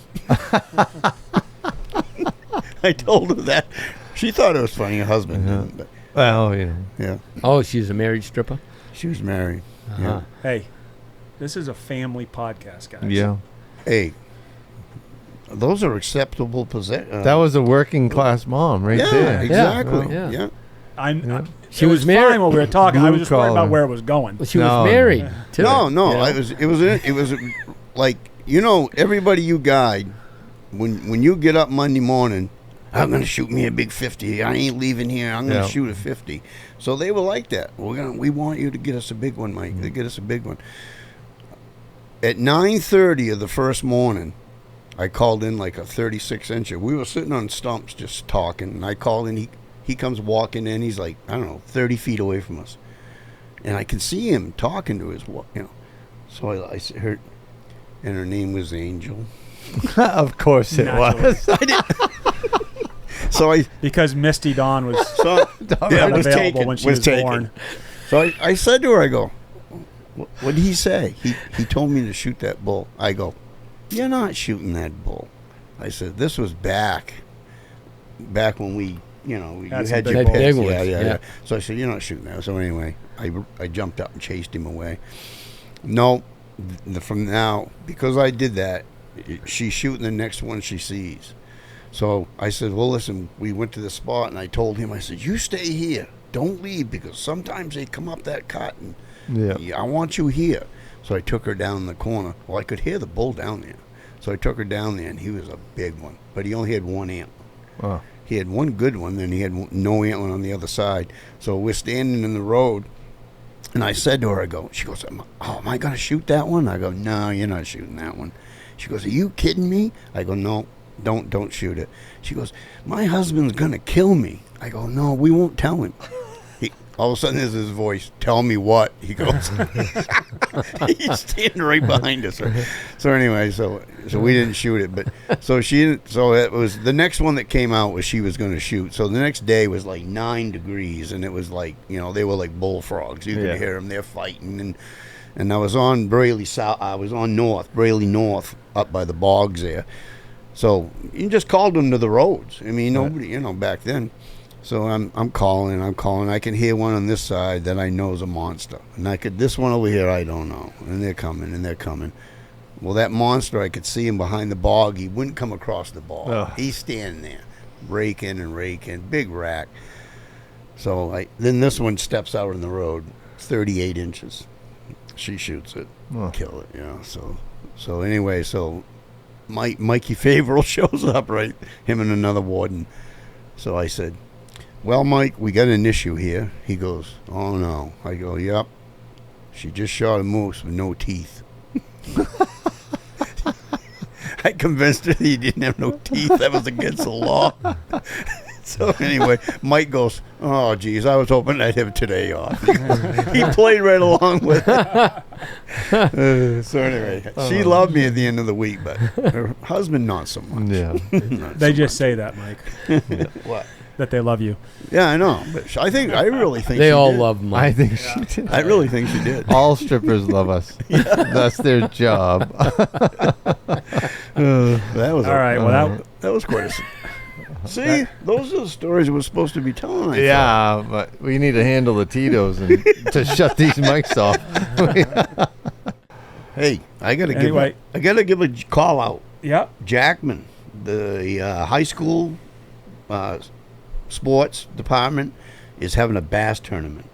[SPEAKER 4] I told her that. She thought it was funny. Her husband didn't. But
[SPEAKER 2] Well,
[SPEAKER 4] yeah,
[SPEAKER 1] Oh, she's a married stripper?
[SPEAKER 4] she was married.
[SPEAKER 1] Uh-huh.
[SPEAKER 3] Hey, this is a family podcast, guys.
[SPEAKER 2] yeah.
[SPEAKER 4] Hey, those are acceptable possessions.
[SPEAKER 2] That was a working class mom right
[SPEAKER 4] yeah,
[SPEAKER 2] there.
[SPEAKER 4] exactly.
[SPEAKER 1] Yeah.
[SPEAKER 4] Yeah.
[SPEAKER 1] She
[SPEAKER 3] it
[SPEAKER 1] was
[SPEAKER 3] was
[SPEAKER 1] married.
[SPEAKER 3] fine while we were talking. I was just worried
[SPEAKER 2] Blue-collar.
[SPEAKER 3] about where it was going.
[SPEAKER 1] Well, she
[SPEAKER 2] No.
[SPEAKER 1] was married, too.
[SPEAKER 4] No,
[SPEAKER 1] you know?
[SPEAKER 4] it was like, everybody you guide, when you get up Monday morning, I'm going to shoot me a big 50. I ain't leaving here. I'm going to shoot a 50. So they were like that. We want you to get us a big one, Mike. They get us a big one. At 9:30 of the first morning, I called in like a 36-incher. We were sitting on stumps just talking, and I called in. He comes walking in. He's like, I don't know, 30 feet away from us. And I can see him talking to his, So I heard, and her name was Angel.
[SPEAKER 2] Of course it
[SPEAKER 3] Naturally.
[SPEAKER 2] was.
[SPEAKER 4] So
[SPEAKER 3] Because Misty Dawn was
[SPEAKER 4] yeah, it was
[SPEAKER 3] unavailable
[SPEAKER 4] taken.
[SPEAKER 3] when she was born.
[SPEAKER 4] So I said to her, I go, what did he say? He told me to shoot that bull. I go, you're not shooting that bull. I said, this was back when we, you
[SPEAKER 3] Had some
[SPEAKER 4] had
[SPEAKER 3] big
[SPEAKER 4] your
[SPEAKER 3] bulls.
[SPEAKER 4] picks.
[SPEAKER 1] Big ones,
[SPEAKER 4] Yeah.
[SPEAKER 1] yeah.
[SPEAKER 4] So I said, you're not shooting that. So anyway, I jumped up and chased him away. No, from now, because I did that, she's shooting the next one she sees. So I said, well, listen, we went to the spot, and I told him, I said, you stay here. Don't leave, because sometimes they come up that cut, and I want you here. So I took her down in the corner. Well, I could hear the bull down there. So I took her down there, and he was a big one. But he only had one antler.
[SPEAKER 2] Wow.
[SPEAKER 4] He had one good one, then he had no antler on the other side. So we're standing in the road, and I said to her, she goes, am I going to shoot that one? I go, no, you're not shooting that one. She goes, are you kidding me? I go, no, don't shoot it. She goes, my husband's going to kill me. I go, no, we won't tell him. All of a sudden, there's his voice. Tell me what? He goes. He's standing right behind us. So anyway, so we didn't shoot it, but so it was the next one that came out was she was going to shoot. So the next day was like 9 degrees, and it was like they were like bullfrogs. You could hear them. They're fighting, and I was on Braley South. I was on Braley North, up by the bogs there. So you just called them to the roads. I mean, nobody, back then. So I'm calling. I can hear one on this side that I know is a monster. And this one over here, I don't know. And they're coming. Well, that monster, I could see him behind the bog. He wouldn't come across the bog.
[SPEAKER 2] Ugh.
[SPEAKER 4] He's standing there, raking, big rack. So then this one steps out in the road, 38 inches. She shoots it, kill it, So anyway, Mikey Favorable shows up, right? Him and another warden. So I said, well, Mike, we got an issue here. He goes, oh, no. I go, yep. She just shot a moose with no teeth. I convinced her he didn't have no teeth. That was against the law. So anyway, Mike goes, oh, geez, I was hoping I'd have today off. He played right along with it. So anyway, she loved me at the end of the week, but her husband not so much.
[SPEAKER 2] Yeah.
[SPEAKER 3] They just say that, Mike,
[SPEAKER 4] What?
[SPEAKER 3] that they love you.
[SPEAKER 4] Yeah, I know. But I really think
[SPEAKER 1] They
[SPEAKER 4] she
[SPEAKER 1] all
[SPEAKER 4] did.
[SPEAKER 1] love Mike.
[SPEAKER 2] I think she did.
[SPEAKER 4] I really think she did.
[SPEAKER 2] All strippers love us. That's their job.
[SPEAKER 4] That was
[SPEAKER 3] All right. Well,
[SPEAKER 4] that was quite See, those are the stories we're supposed to be telling. I thought.
[SPEAKER 2] Yeah, but we need to handle the Tito's and to shut these mics off.
[SPEAKER 4] Hey, I gotta
[SPEAKER 3] Anyway.
[SPEAKER 4] give a call out.
[SPEAKER 3] Yep.
[SPEAKER 4] Jackman, the high school sports department is having a bass tournament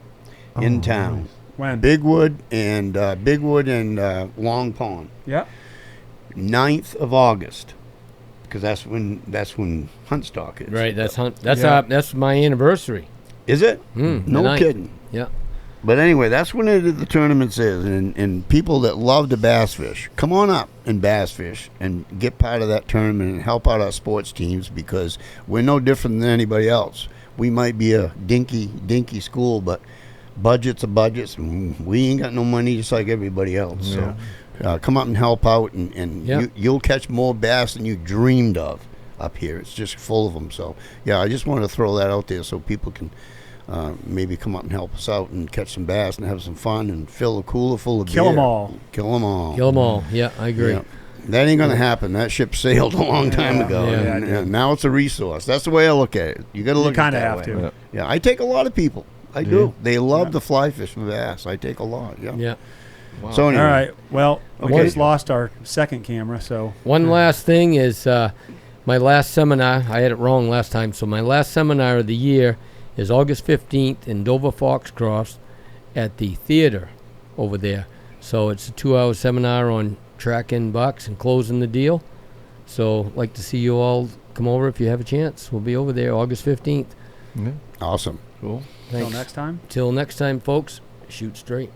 [SPEAKER 4] in town.
[SPEAKER 3] When?
[SPEAKER 4] Bigwood and Long Pond.
[SPEAKER 3] Yep.
[SPEAKER 4] 9th of August, because that's when Huntstock is.
[SPEAKER 1] Right, that's
[SPEAKER 3] Yeah.
[SPEAKER 1] that's my anniversary.
[SPEAKER 4] Is it?
[SPEAKER 1] The
[SPEAKER 4] No
[SPEAKER 1] 9th.
[SPEAKER 4] kidding.
[SPEAKER 1] Yeah.
[SPEAKER 4] But anyway, that's when the tournaments is, and people that love to bass fish, come on up and bass fish and get part of that tournament and help out our sports teams, because we're no different than anybody else. We might be a dinky school, but budgets are budgets, and we ain't got no money just like everybody else.
[SPEAKER 2] Yeah.
[SPEAKER 4] So come up and help out, and
[SPEAKER 1] Yeah.
[SPEAKER 4] you'll catch more bass than you dreamed of up here. It's just full of them. So yeah, I just wanted to throw that out there so people can maybe come up and help us out and catch some bass and have some fun and fill a cooler full of beer.
[SPEAKER 3] Kill 'em all.
[SPEAKER 4] Kill them all.
[SPEAKER 1] Kill them all. Yeah, I agree.
[SPEAKER 4] Yeah. That ain't going to happen. That ship sailed a long time ago.
[SPEAKER 1] Yeah.
[SPEAKER 4] And now it's a resource. That's the way I look at it. You got to look at it
[SPEAKER 3] kind of
[SPEAKER 4] that
[SPEAKER 3] have
[SPEAKER 4] way.
[SPEAKER 3] to.
[SPEAKER 2] Yeah.
[SPEAKER 4] Yeah, I take a lot of people. I do. They love
[SPEAKER 3] Yeah.
[SPEAKER 4] the fly fish for bass. I take a lot. Yeah.
[SPEAKER 1] Yeah.
[SPEAKER 4] So anyway.
[SPEAKER 3] All right. Well, we
[SPEAKER 4] Okay.
[SPEAKER 3] just lost our second camera, so
[SPEAKER 1] One last thing is my last seminar. I had it wrong last time. So my last seminar of the year is August 15th in Dover Foxcroft at the theater over there. So it's a 2-hour seminar on tracking bucks and closing the deal. So I'd like to see you all come over if you have a chance. We'll be over there August 15th.
[SPEAKER 2] Yeah.
[SPEAKER 4] Awesome.
[SPEAKER 2] Cool.
[SPEAKER 3] until
[SPEAKER 1] Thanks.
[SPEAKER 3] next time.
[SPEAKER 1] Till next time, folks, shoot straight.